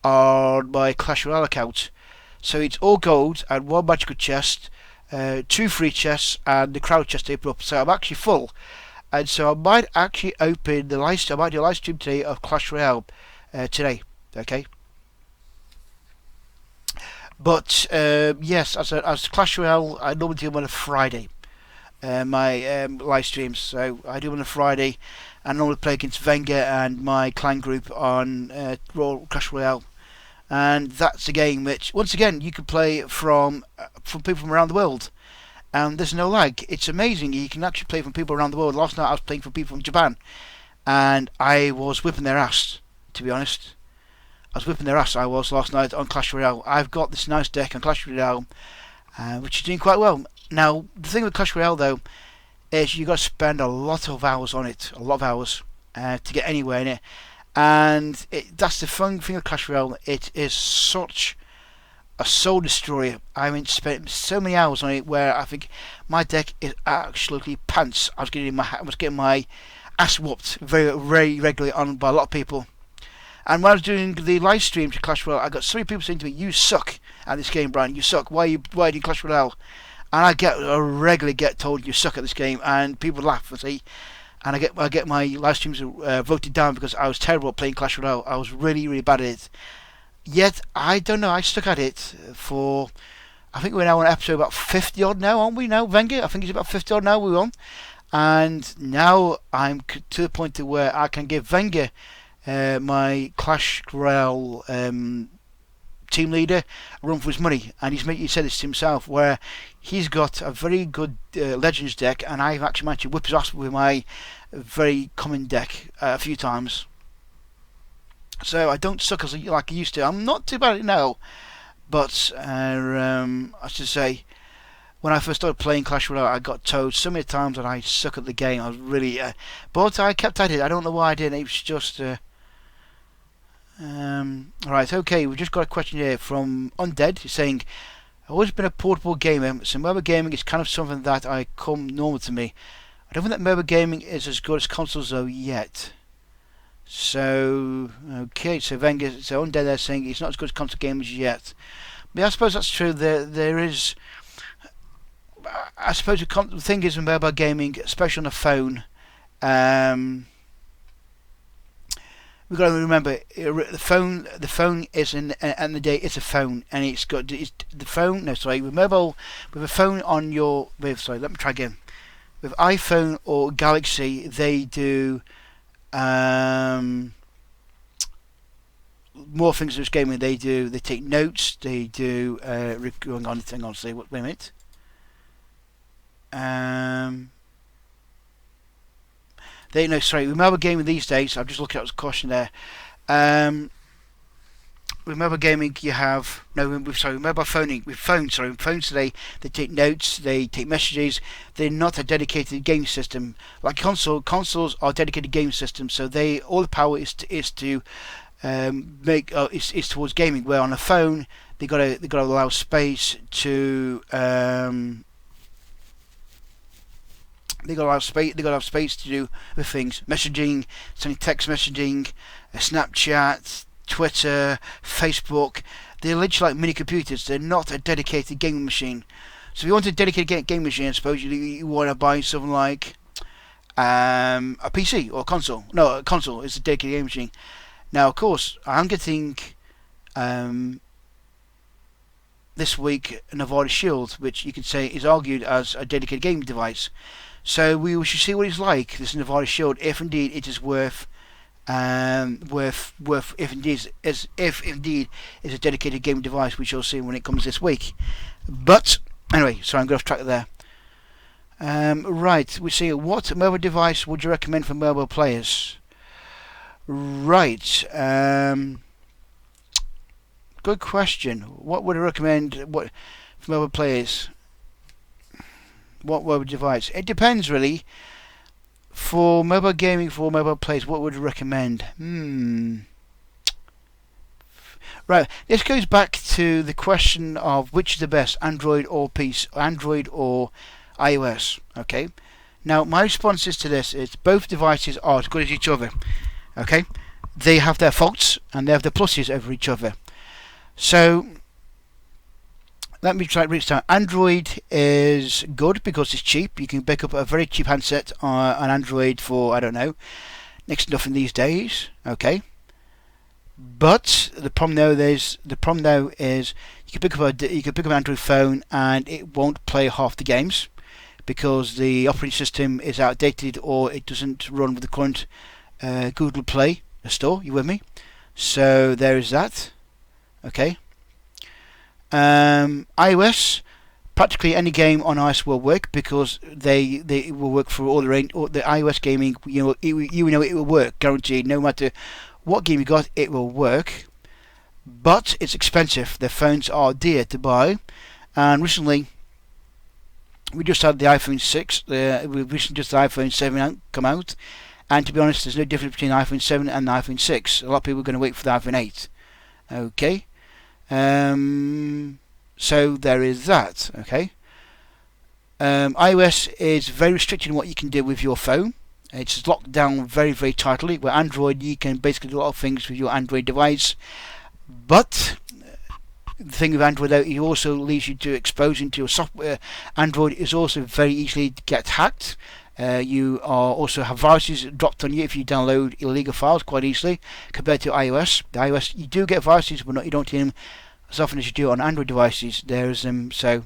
Speaker 1: on my Clash Royale account. So it's all gold and one magical chest, 2 free chests, and the crowd chest to open up. So I'm actually full. And so I might actually open the live. I might do a live stream today of Clash Royale today. Okay. But yes, as Clash Royale, I normally do them on a Friday. My live streams, so I do them on a Friday. I normally play against Wenger and my clan group on Clash Royale, and that's a game which, once again, you can play from people from around the world. And there's no lag. It's amazing. You can actually play from people around the world. Last night I was playing from people from Japan, and I was whipping their ass. To be honest, I was whipping their ass. I was last night on Clash Royale. I've got this nice deck on Clash Royale, which is doing quite well. Now, the thing with Clash Royale though is you got to spend a lot of hours on it, a lot of hours to get anywhere in it, and that's the fun thing with Clash Royale. It is such a soul destroyer. I mean, spent so many hours on it where I think my deck is absolutely pants. I was getting my ass whooped very, very regularly on by a lot of people. And when I was doing the live stream to Clash Royale, I got so many people saying to me, "You suck at this game, Brian. You suck. Why are you Clash Royale?" And I regularly get told you suck at this game, and people laugh and say, and I get my live streams voted down because I was terrible at playing Clash Royale. I was really, really bad at it. Yet, I don't know, I stuck at it for, I think we're now on episode about 50 odd now, aren't we now, Wenger? I think it's about 50 odd now we're on. And now I'm to the point to where I can give Wenger, my Clash Royale team leader, a run for his money. And he said this to himself, where he's got a very good Legends deck, and I've actually managed to whip his ass with my very common deck a few times. So I don't suck like I used to. I'm not too bad at it now, but I should say, when I first started playing Clash Royale, I got told so many times that I suck at the game. I was really, but I kept at it. I don't know why I didn't. It was just, right. Okay, we've just got a question here from Undead. He's saying, "I've always been a portable gamer, so mobile gaming is kind of something that I come normal to me. I don't think that mobile gaming is as good as consoles though yet." So, okay, so Undead there saying it's not as good as console gamers yet. But I suppose that's true. There is, I suppose the thing is with mobile gaming, especially on a phone, we've got to remember the phone is in the day it's a phone, and it's got the phone. No, sorry, with a phone on your sorry. Let me try again. With iPhone or Galaxy, they do. More things in this gaming. They take notes. They do. Hang on. Wait a minute. With mobile gaming these days, I'm just looking at the question there. With mobile gaming, you have with mobile phoning. With phones today, they take notes, they take messages. They're not a dedicated game system like consoles are dedicated game systems. So all the power is towards gaming. Where on a phone, they gotta allow space to They got to have space to do with things, messaging, sending text messaging, Snapchat, Twitter, Facebook. They're literally like mini computers. They're not a dedicated gaming machine. So if you want a dedicated game machine, I suppose you want to buy something like a PC or a console. No, a console is a dedicated game machine. Now, of course, I'm getting this week a Nevada Shield, which you could say is argued as a dedicated gaming device. So we should see what it's like, this Nevada Shield, if indeed it is worth if indeed it's a dedicated gaming device. We shall see when it comes this week. But anyway, sorry, I'm going off track there. Right, we see what mobile device would you recommend for mobile players? Right, good question. What would I recommend? What for mobile players? What mobile device? It depends really. For mobile gaming, for mobile players, what would you recommend? Right, this goes back to the question of which is the best, Android or Android or iOS. Okay. Now, my responses to this is both devices are as good as each other. Okay, they have their faults and they have their pluses over each other. So let me try to reach down. Android is good because it's cheap. You can pick up a very cheap handset on Android for, I don't know, next to nothing these days. Okay. But the problem though is you can pick up an Android phone and it won't play half the games because the operating system is outdated or it doesn't run with the current Google Play store. You with me? So there is that. Okay. iOS, practically any game on iOS will work because they will work for all the iOS gaming. You know it will work, guaranteed. No matter what game you got, it will work. But it's expensive. The phones are dear to buy. And recently, we just had the iPhone 6. We recently just had the iPhone 7 come out. And to be honest, there's no difference between the iPhone 7 and the iPhone 6. A lot of people are going to wait for the iPhone 8. Okay. So there is that. Okay. iOS is very restricted in what you can do with your phone. It's locked down very, very tightly. Where Android, you can basically do a lot of things with your Android device. But the thing with Android, though, it also leads you to exposing to your software. Android is also very easily to get hacked. You also have viruses dropped on you if you download illegal files quite easily compared to iOS. The iOS, you do get viruses, but you don't see them as often as you do on Android devices. There's so.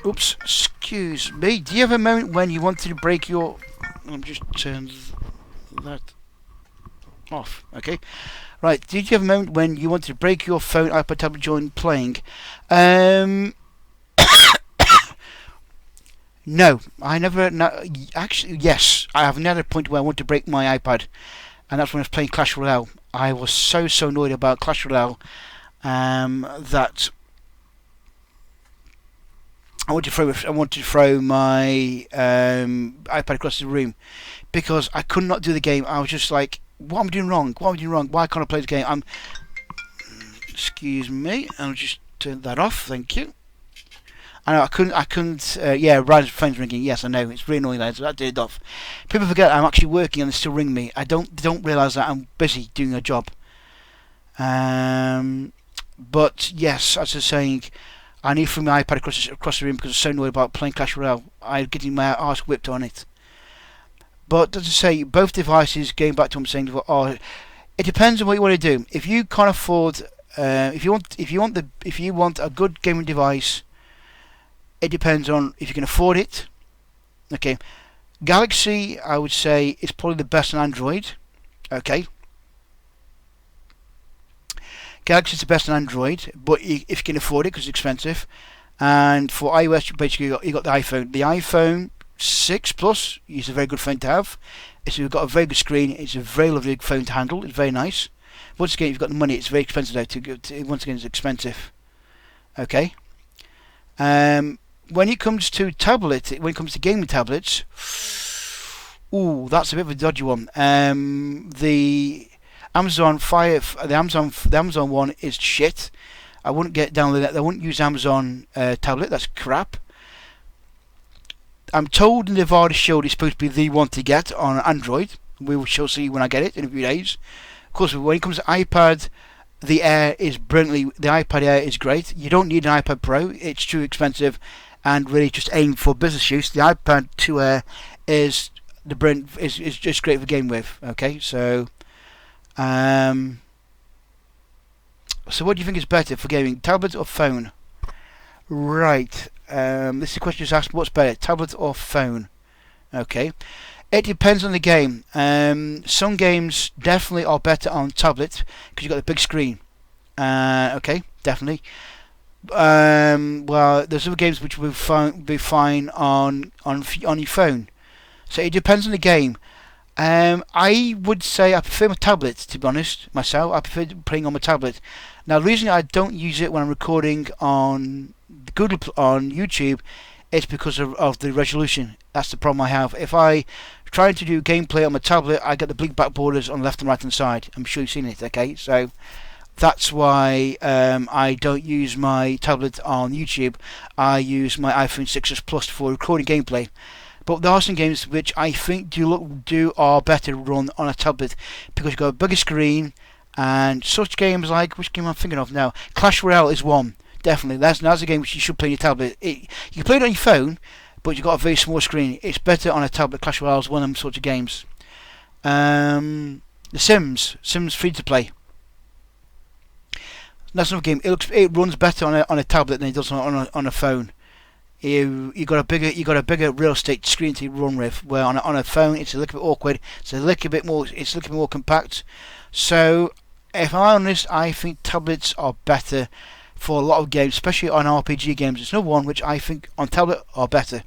Speaker 1: Oops, excuse me. Do you have a moment when you wanted to break your? I'm just turn that off. Okay, right. Did you have a moment when you wanted to break your phone, iPad, tablet during playing? No, I never. No, actually, yes, I have another point where I want to break my iPad, and that's when I was playing Clash Royale. I was so annoyed about Clash Royale that I wanted to throw my iPad across the room because I could not do the game. I was just like, what am I doing wrong? What am I doing wrong? Why can't I play the game? Excuse me. I'll just turn that off. Thank you. I know I couldn't. Yeah, Ryan's phone's ringing. Yes, I know. It's really annoying. So that did it off. People forget I'm actually working and they still ring me. They don't realise that I'm busy doing a job. But yes, as I was saying, I need to throw my iPad across the room because I was so annoyed about playing Clash Royale. I'm getting my arse whipped on it. But as I say, both devices, going back to what I'm saying before, it depends on what you want to do. If you can't afford, if you want a good gaming device, it depends on if you can afford it. Okay, Galaxy, I would say, is probably the best on Android. Okay, Galaxy is the best on Android, but if you can afford it, because it's expensive. And for iOS, basically, you got the iPhone. The iPhone 6 Plus is a very good phone to have. It's got a very good screen. It's a very lovely phone to handle. It's very nice. Once again, if you've got the money, it's very expensive though. Once again, it's expensive. Okay. When it comes to gaming tablets, ooh, that's a bit of a dodgy one. The Amazon one is shit. I wouldn't get download that. I wouldn't use Amazon tablet. That's crap. I'm told the Nevada Shield is supposed to be the one to get on Android. We shall see when I get it in a few days. Of course, when it comes to iPad, the iPad Air is great. You don't need an iPad Pro. It's too expensive and really just aimed for business use. The iPad 2 Air is just great for game with. Okay, so what do you think is better for gaming, tablet or phone? Right. This is a question just asked. What's better, tablet or phone? Okay. It depends on the game. Some games definitely are better on tablet because you've got the big screen. Okay, definitely. Well, there's other games which will be fine on your phone. So it depends on the game. I would say I prefer my tablet, to be honest. Myself, I prefer playing on my tablet. Now, the reason I don't use it when I'm recording on Google on YouTube it's because of the resolution. That's the problem I have. If I try to do gameplay on my tablet, I get the bleak back borders on the left and right hand side. I'm sure you've seen it, okay? So that's why I don't use my tablet on YouTube. I use my iPhone 6s Plus for recording gameplay. But there are some games which I think are better run on a tablet because you've got a bigger screen, and such games like, which game I'm thinking of now? Clash Royale is one. Definitely, that's a game which you should play on your tablet. You can play it on your phone, but you've got a very small screen. It's better on a tablet. Clash Royale is one of them sorts of games. The Sims free to play. That's another game. It runs better on a tablet than it does on a phone. You got a bigger real estate screen to run with. Where on a phone it's a little bit awkward. It's a little bit more compact. So if I'm honest, I think tablets are better for a lot of games, especially on RPG games. It's another one which I think on tablet are better.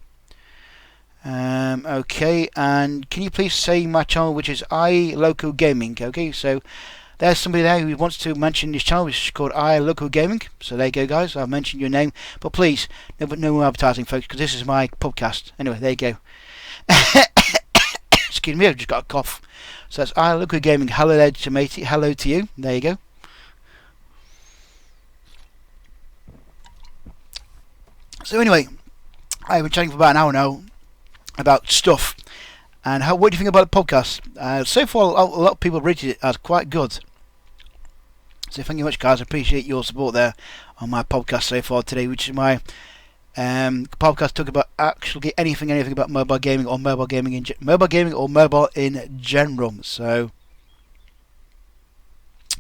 Speaker 1: Okay, and can you please say my channel, which is iLoco Gaming? Okay, so there's somebody there who wants to mention this channel, which is called iLoco Gaming. So there you go, guys. I've mentioned your name, but please, no more advertising, folks, because this is my podcast. Anyway, there you go. Excuse me, I've just got a cough. So that's iLoco Gaming. Hello there to matey. Hello to you. There you go. So anyway, I've been chatting for about an hour now about stuff. And what do you think about the podcast? So far, a lot of people rated it as quite good. So thank you much, guys. I appreciate your support there on my podcast so far today, which is my podcast talking about actually anything about mobile gaming or mobile gaming in general. So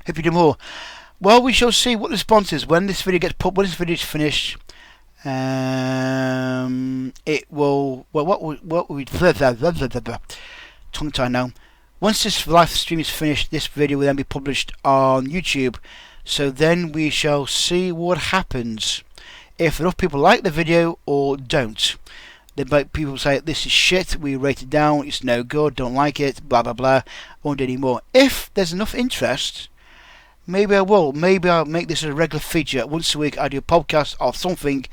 Speaker 1: hope you do more. Well, we shall see what the response is when this video gets put. When this video is finished, it will. Well, what we tongue tie now. Once this live stream is finished, this video will then be published on YouTube. So then we shall see what happens. If enough people like the video or don't. Then people say this is shit, we rate it down, it's no good, don't like it, blah blah blah, won't do any more. If there's enough interest, maybe I will. Maybe I'll make this a regular feature. Once a week I do a podcast of something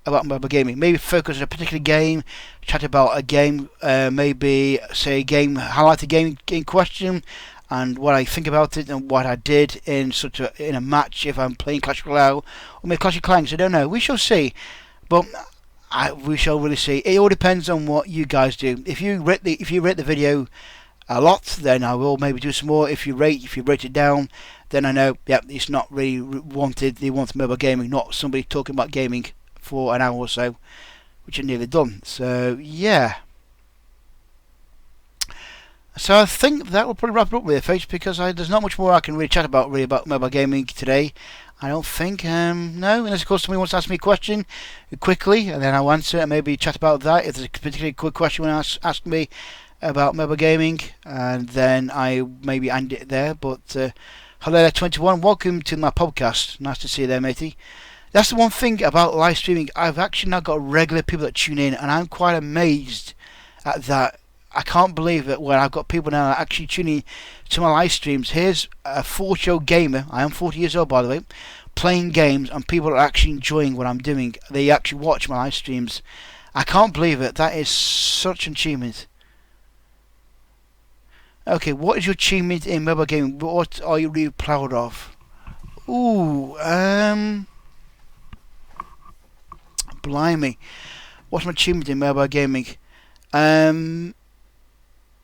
Speaker 1: about mobile gaming. Maybe focus on a particular game, chat about a game, maybe say a game, highlight a game in question, and what I think about it and what I did in a match if I'm playing Clash Royale or maybe Clash of Clans. I don't know. We shall see, but we shall really see. It all depends on what you guys do. If you rate the video a lot, then I will maybe do some more. If you rate it down, then I know, yeah, it's not really wanted. They want mobile gaming, not somebody talking about gaming for an hour or so, which I've nearly done. So yeah. So I think that will probably wrap it up with it, folks, because there's not much more I can really chat about mobile gaming today. I don't think, no, unless of course somebody wants to ask me a question quickly, and then I'll answer and maybe chat about that. If there's a particularly quick question you want to ask me about mobile gaming, and then I maybe end it there. But hello there, 21. Welcome to my podcast. Nice to see you there, matey. That's the one thing about live streaming. I've actually now got regular people that tune in, and I'm quite amazed at that. I can't believe it when I've got people now actually tuning to my live streams. Here's a 40-year-old gamer, I am 40 years old by the way, playing games, and people are actually enjoying what I'm doing. They actually watch my live streams. I can't believe it. That is such an achievement. Okay, what is your achievement in mobile gaming? What are you really proud of? Ooh, blimey. What's my achievement in mobile gaming?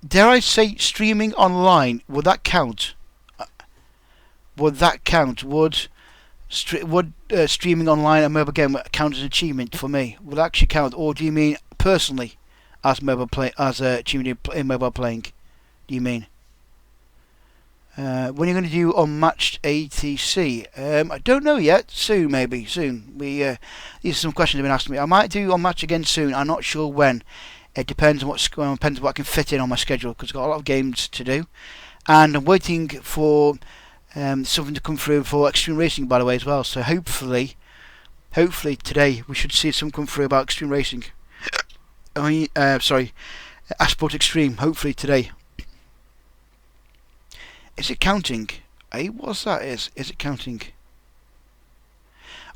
Speaker 1: Dare I say streaming online? Would that count? Would streaming online a mobile game count as an achievement for me? Would that actually count, or do you mean personally as achievement in mobile playing? Do you mean? When are you going to do Unmatched ATC? I don't know yet. Soon, maybe soon. These are some questions have been asked me. I might do Unmatched again soon. I'm not sure when. It depends on what I can fit in on my schedule, because I've got a lot of games to do, and I'm waiting for something to come through for Extreme Racing, by the way, as well. So hopefully today we should see some come through about Extreme Racing. Asphalt Extreme. Hopefully today. Is it counting? What's that? Is it counting?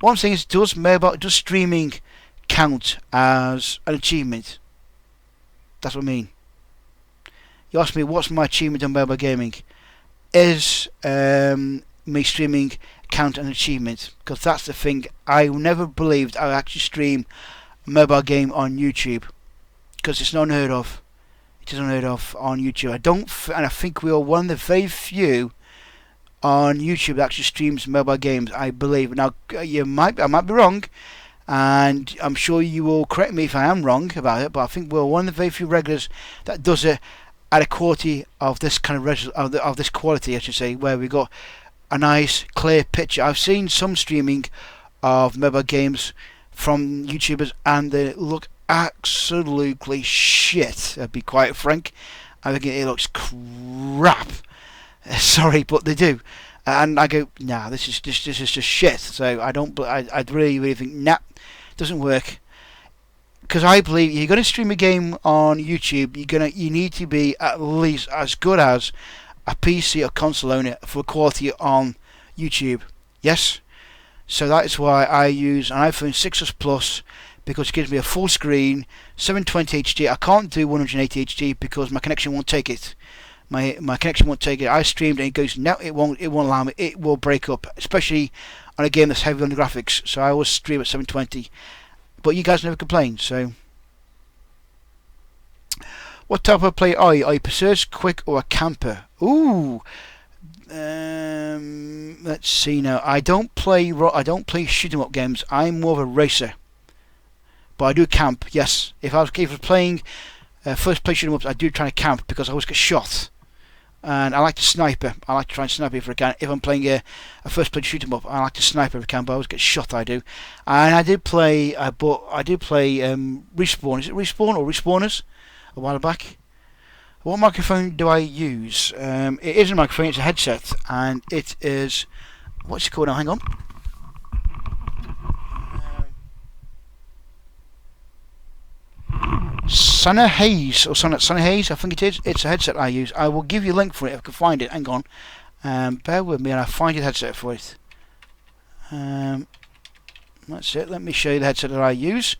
Speaker 1: What I'm saying is, does streaming count as an achievement? That's what I mean. You ask me what's my achievement on mobile gaming. Is me streaming count an achievement? Because that's the thing. I never believed I would actually stream a mobile game on YouTube. Because it's not unheard of. It is unheard of on YouTube. And I think we are one of the very few on YouTube that actually streams mobile games, I believe. Now, I might be wrong, and I'm sure you will correct me if I am wrong about it, but I think we're one of the very few regulars that does it at a quality of this kind of this quality, I should say, where we got a nice clear picture. I've seen some streaming of mobile games from YouTubers, and they look absolutely shit. I'll be quite frank. I think it looks crap. Sorry, but they do, and I go, nah, this is just shit. So I really think, nah, doesn't work. Because I believe you're going to stream a game on YouTube, you need to be at least as good as a PC or console owner for quality on YouTube. Yes. So that is why I use an iPhone 6s Plus, because it gives me a full screen 720 HD. I can't do 180 HD because my connection won't take it. My connection won't take it. I streamed and it goes, no, it won't allow me. It will break up, especially on a game that's heavy on the graphics. So I always stream at 720. But you guys never complain. So, what type of player are you? Are you pursuers, quick, or a camper? Ooh. Let's see now. I don't play shoot 'em up games. I'm more of a racer. But I do camp. Yes. If I was playing first play shoot 'em ups, I do try to camp because I always get shot. And I like to sniper. I like to try and snipe if I can. If I'm playing a first play shoot 'em up, I like to sniper if I can, but I always get shot. I do. And I did play. Respawn. Is it Respawn or Respawners? A while back. What microphone do I use? It isn't a microphone. It's a headset, and it is. What's it called now? Hang on. Sennheiser or Sennheiser, I think it is. It's a headset I use. I will give you a link for it if I can find it. Hang on. Bear with me and I'll find your headset for it. That's it. Let me show you the headset that I use.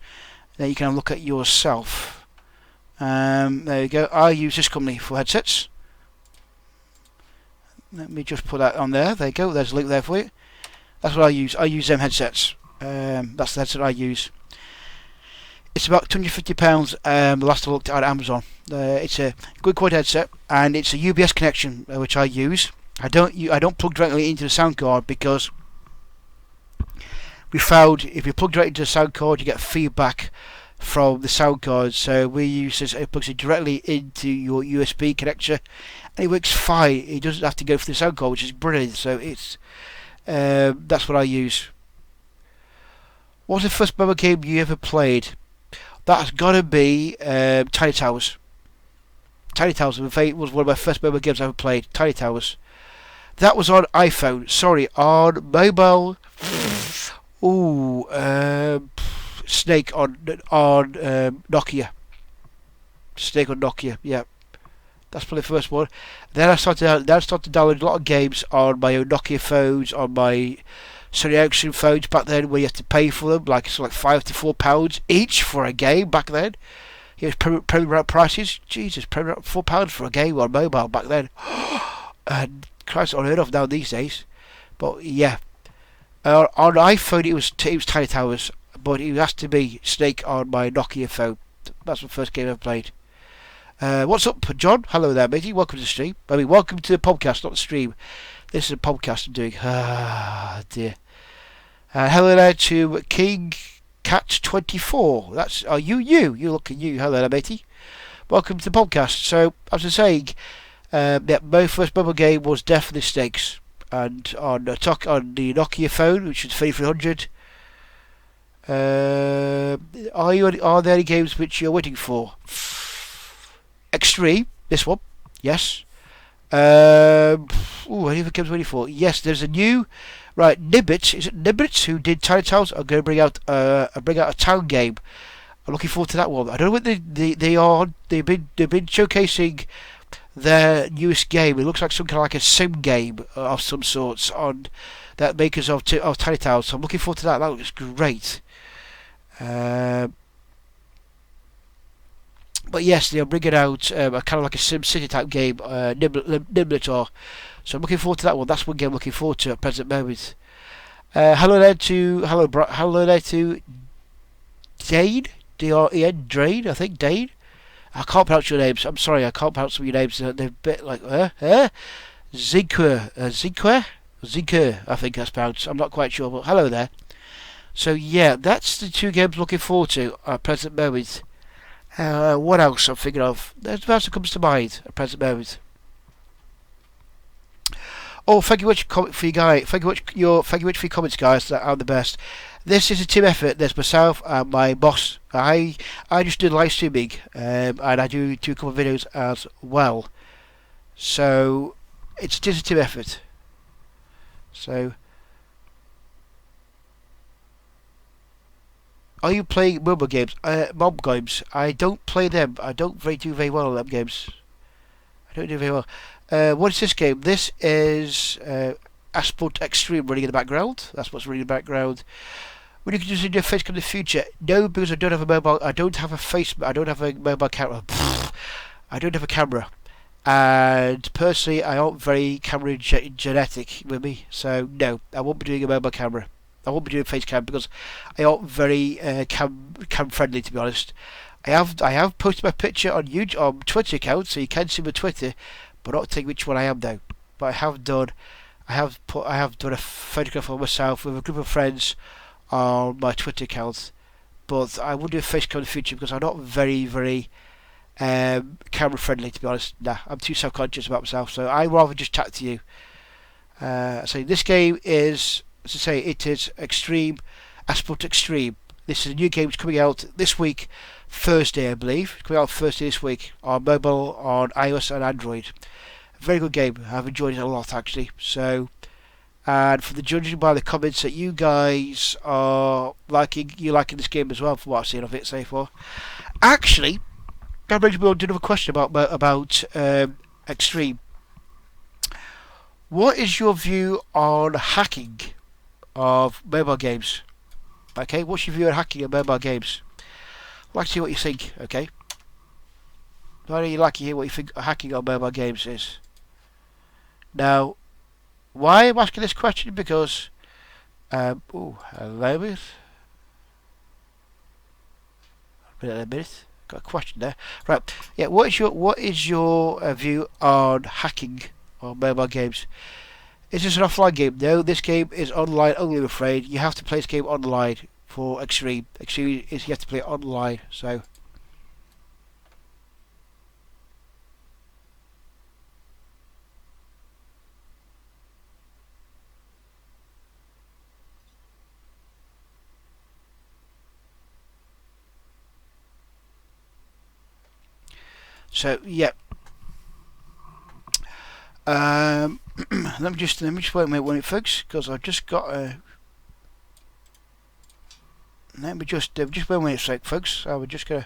Speaker 1: Then you can have a look at yourself. There you go. I use this company for headsets. Let me just put that on there. There you go. There's a link there for you. That's what I use. I use them headsets. That's the headset I use. It's about £250. The last I looked at Amazon. It's a good quality headset, and it's a UBS connection which I use. I don't plug directly into the sound card because we found if you plug directly into the sound card, you get feedback from the sound card. So we use this. It plugs it directly into your USB connector, and it works fine. It doesn't have to go through the sound card, which is brilliant. So it's that's what I use. What's the first mobile game you ever played? That's got to be Tiny Towers. Tiny Towers was one of my first mobile games I ever played. Tiny Towers. That was on iPhone. Sorry, on mobile. Ooh, Snake on Nokia. Snake on Nokia. Yeah, that's probably the first one. Then I started to download a lot of games on my own Nokia phones, on my Sony Ericsson phones back then, where you had to pay for them, like it's like £5 to £4 each for a game back then. It was premier prices. Jesus, £4 for a game on mobile back then. And Christ, unheard of now these days. But yeah, on iPhone it was Tiny Towers, but it has to be Snake on my Nokia phone. That's the first game I played. What's up, John? Hello there, matey. Welcome to the stream. I mean, welcome to the podcast, not the stream. This is a podcast I'm doing. Ah, dear. Hello there to King Cat 24. That's you. You look at you. Hello there, matey. Welcome to the podcast. So, as I was saying, my first mobile game was definitely Snakes, and on the Nokia phone, which was 3300. Are there any games which you're waiting for? Extreme. This one. Yes. Any other games waiting for? Yes, there's a new Nibbits. Is it Nibbits who did Tiny Towers? Are going to bring out a town game. I'm looking forward to that one. I don't know what they are. They've been showcasing their newest game. It looks like some kind of like a sim game of some sorts on that makers of Tiny Towers. So I'm looking forward to that. That looks great. But yes, they're bringing out a kind of like a Sim City type game, Nimulator. So I'm looking forward to that one. That's one game I'm looking forward to at present moment. Hello there to Dane, D-R-E-N, Drain, I think Dane. I can't pronounce your names. I'm sorry, I can't pronounce some of your names. They're a bit like Zinker, I think that's pronounced. I'm not quite sure, but hello there. So yeah, that's the two games I'm looking forward to at present moment. What else I'm thinking of? There's what else comes to mind at present moment. Oh, thank you much for you guys. Thank you much for your comments, guys. That are the best. This is a team effort. There's myself and my boss. I just do live streaming, and I do a couple of videos as well. So it's just a team effort. So, are you playing mobile games? Mob games. I don't play them. I don't do very well at them games. I don't do very well. What is this game? This is Asphalt Extreme running in the background. That's what's running in the background. When you can just do your face cam in the future? No, because I don't have a mobile. I don't have a face. I don't have a mobile camera. I don't have a camera. And personally, I aren't very camera genetic with me. So no, I won't be doing a mobile camera. I won't be doing face cam because I aren't very cam friendly, to be honest. I have posted my picture on Twitter account, so you can see my Twitter, but not telling which one I am though. But I have done a photograph of myself with a group of friends on my Twitter account. But I will do a face cam in the future because I'm not very camera friendly, to be honest. Nah, I'm too self-conscious about myself, so I rather just chat to you. So this game is, as I say, it is Extreme, Asphalt Extreme. This is a new game coming out this week, Thursday, I believe. It's coming out Thursday this week on mobile, on iOS and Android. A very good game. I've enjoyed it a lot, actually. So, and from the judging by the comments that you guys are liking this game as well, from what I've seen of it so far. Actually, that brings me on to another question about Extreme. What is your view on hacking of mobile games? Okay, what's your view on hacking of mobile games? I'd like to see what you think, okay? I'd really like to hear what you think hacking on mobile games is. Now, why I'm asking this question? Because, hello, a minute. Got a question there. Right, yeah. What is your view on hacking on mobile games? Is this an offline game? No, this game is online only, I'm afraid. You have to play this game online for Extreme. Extreme is you have to play it online. So yeah. Let me just wait a minute, folks, because I've just got a. Let me just wait a minute, folks. I was just gonna.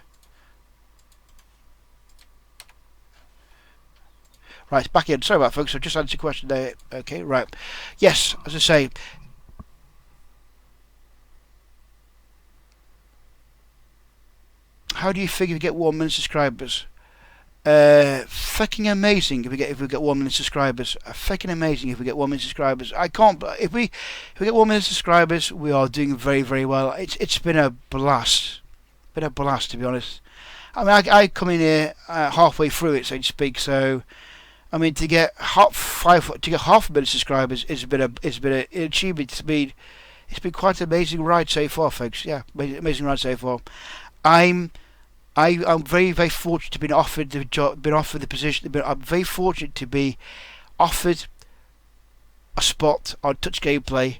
Speaker 1: Right, it's back in. Sorry about that, folks. I just answered a question there. Okay, right. Yes, as I say. How do you figure to get 1 million subscribers? Fucking amazing if we get 1 million subscribers. Fucking amazing if we get 1 million subscribers. I can't. If we get 1 million subscribers, we are doing very well. It's been a blast. Been a blast, to be honest. I mean, I come in here halfway through it, so to speak. So, I mean, to get half a million subscribers has been an achievement. It's been quite an amazing ride so far, folks. Yeah, amazing ride so far. I'm very fortunate to be offered the job, been offered the position. I'm very fortunate to be offered a spot on Touch Gameplay,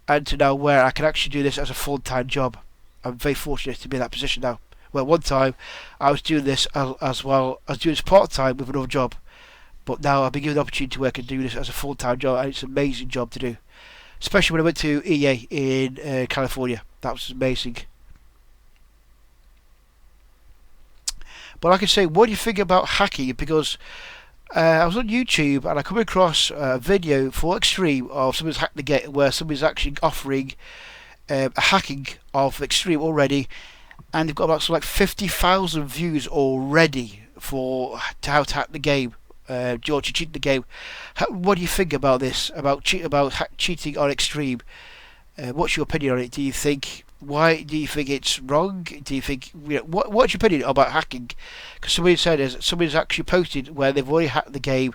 Speaker 1: and to know where I can actually do this as a full-time job. I'm very fortunate to be in that position now. Well, one time I was doing this as well. I was doing this part-time with another job, but now I've been given the opportunity to work and do this as a full-time job, and it's an amazing job to do. Especially when I went to EA in California. That was amazing. But like I say, what do you think about hacking? Because I was on YouTube and I come across a video for Extreme of somebody's hacked the game, where somebody's actually offering a hacking of Extreme already, and they've got about like 50,000 views already for how to hack the game. George, to cheat the game. What do you think about this? About cheating on Extreme? What's your opinion on it? Do you think do you think it's wrong? Do you think what's your opinion about hacking? Because somebody's actually posted where they've already hacked the game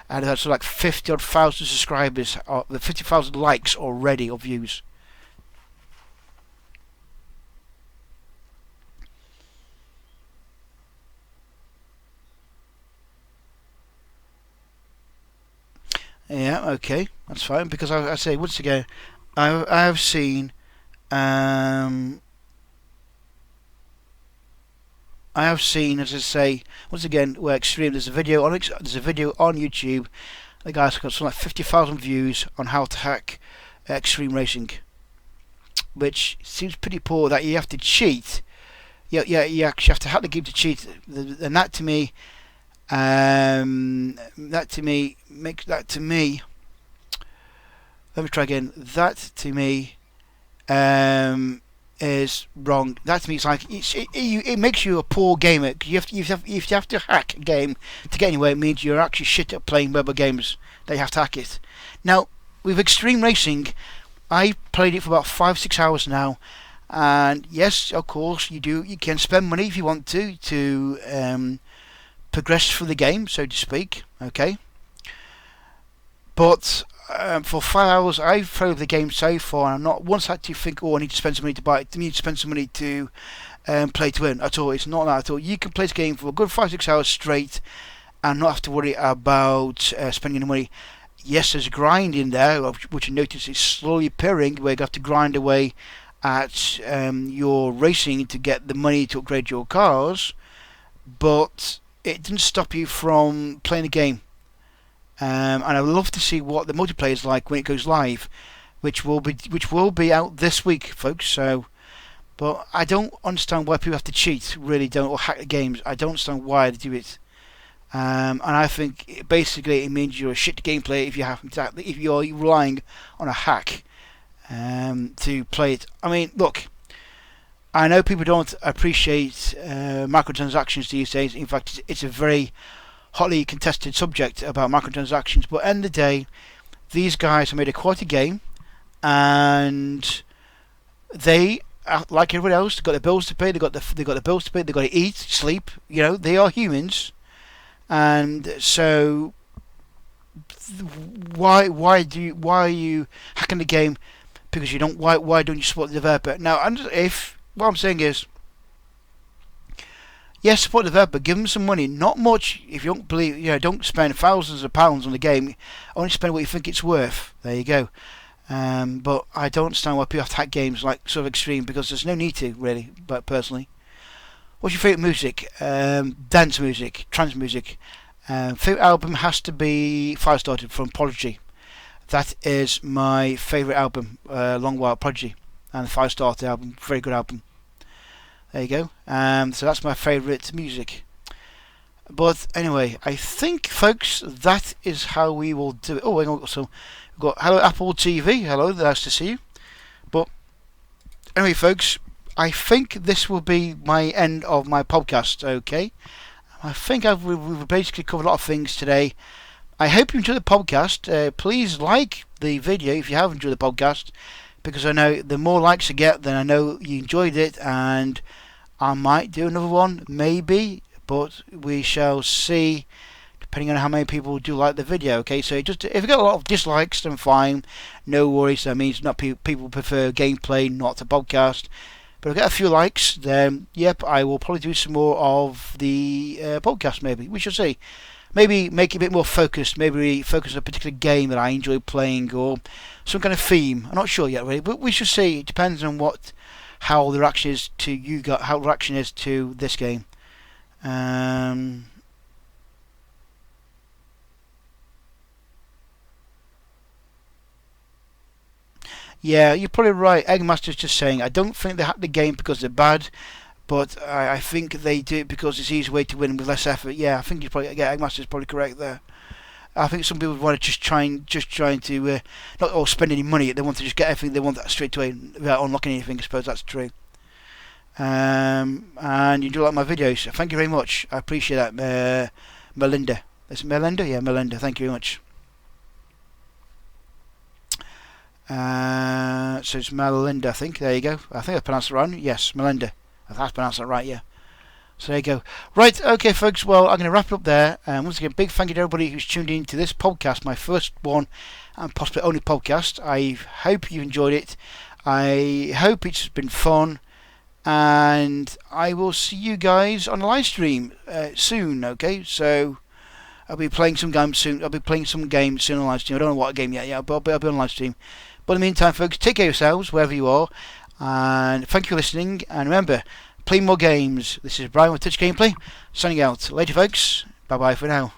Speaker 1: and it has like 50,000 subscribers, or 50,000 likes already or views. Yeah, okay, that's fine. Because I say once again, I have seen um, I have seen, as I say, once again, where Extreme. There's a video on YouTube. The guy's got something like 50,000 views on how to hack Extreme Racing, which seems pretty poor. That you have to cheat. Yeah, you actually have to hack the game to cheat, and that to me, makes that to me. Let me try again. That to me is wrong. That to me is like it makes you a poor gamer. You have to hack a game to get anywhere. It means you're actually shit at playing mobile games. That you have to hack it. Now with Extreme Racing, I played it for about 5-6 hours now, and yes, of course you can spend money if you want to progress through the game, so to speak. Okay, but for 5 hours, I've played the game so far, and I'm not once had to think, oh, I need to spend some money to buy it. I need to spend some money to play to win at all. It's not that at all. You can play this game for a good 5-6 hours straight and not have to worry about spending any money. Yes, there's a grind in there, which you notice is slowly appearing, where you have to grind away at your racing to get the money to upgrade your cars, but it doesn't stop you from playing the game. And I would love to see what the multiplayer is like when it goes live, which will be out this week, folks. So, but I don't understand why people have to cheat. Really don't, or hack the games. I don't understand why they do it. And I think basically it means you're a shit game player if you're relying on a hack to play it. I mean, look, I know people don't appreciate microtransactions these days. In fact, it's a very hotly contested subject about microtransactions. But at the end of the day, these guys have made a quality game, and they, like everyone else, they've got their bills to pay. They've got the bills to pay. They've got to eat, sleep. They are humans, and so why are you hacking the game? Because you don't. Why don't you support the developer? Now, if what I'm saying is, yes, support the developer, give them some money, not much. If you don't believe, don't spend thousands of pounds on the game. Only spend what you think it's worth. There you go. But I don't understand why people have to hack games like sort of Extreme, because there's no need to really. But personally, what's your favourite music? Dance music, trance music. Favourite album has to be Firestarter from Prodigy. That is my favourite album, Long While Prodigy, and the Firestarter album, very good album. There you go. So that's my favourite music. But anyway, I think, folks, that is how we will do it. Oh, hang on. So we've got hello Apple TV. Hello, nice to see you. But anyway, folks, I think this will be my end of my podcast. Okay, I think we've basically covered a lot of things today. I hope you enjoyed the podcast. Please like the video if you have enjoyed the podcast, because I know the more likes I get, then I know you enjoyed it, and I might do another one, maybe, but we shall see, depending on how many people do like the video. Okay, so if you get a lot of dislikes, then fine, no worries. That means not people prefer gameplay, not a podcast. But if I get a few likes, then yep, I will probably do some more of the podcast. Maybe we shall see. Maybe make it a bit more focused. Maybe focus on a particular game that I enjoy playing, or some kind of theme. I'm not sure yet, really, but we shall see. It depends on how the reaction is to you. How the reaction is to this game. Yeah, you're probably right. Eggmaster's just saying, I don't think they hacked the game because they're bad, but I think they do it because it's an easy way to win with less effort. Yeah, I think Eggmaster's probably correct there. I think some people want to just trying to not all spend any money. They want to just get everything they want that straight away without unlocking anything. I suppose that's true. And you do like my videos. Thank you very much. I appreciate that, Melinda. Is it Melinda? Yeah, Melinda. Thank you very much. So it's Melinda, I think. There you go. I think I pronounced it right. Yes, Melinda. I've pronounced it right, yeah. So there you go. Right, okay, folks. Well, I'm going to wrap it up there. Once again, big thank you to everybody who's tuned in to this podcast, my first one and possibly only podcast. I hope you enjoyed it. I hope it's been fun. And I will see you guys on a live stream soon, okay? So I'll be playing some games soon. I'll be playing some games soon on live stream. I don't know what game yet, but I'll be on live stream. But in the meantime, folks, take care of yourselves wherever you are. And thank you for listening. And remember, play more games. This is Brian with Touch Gameplay, signing out. Later, folks. Bye-bye for now.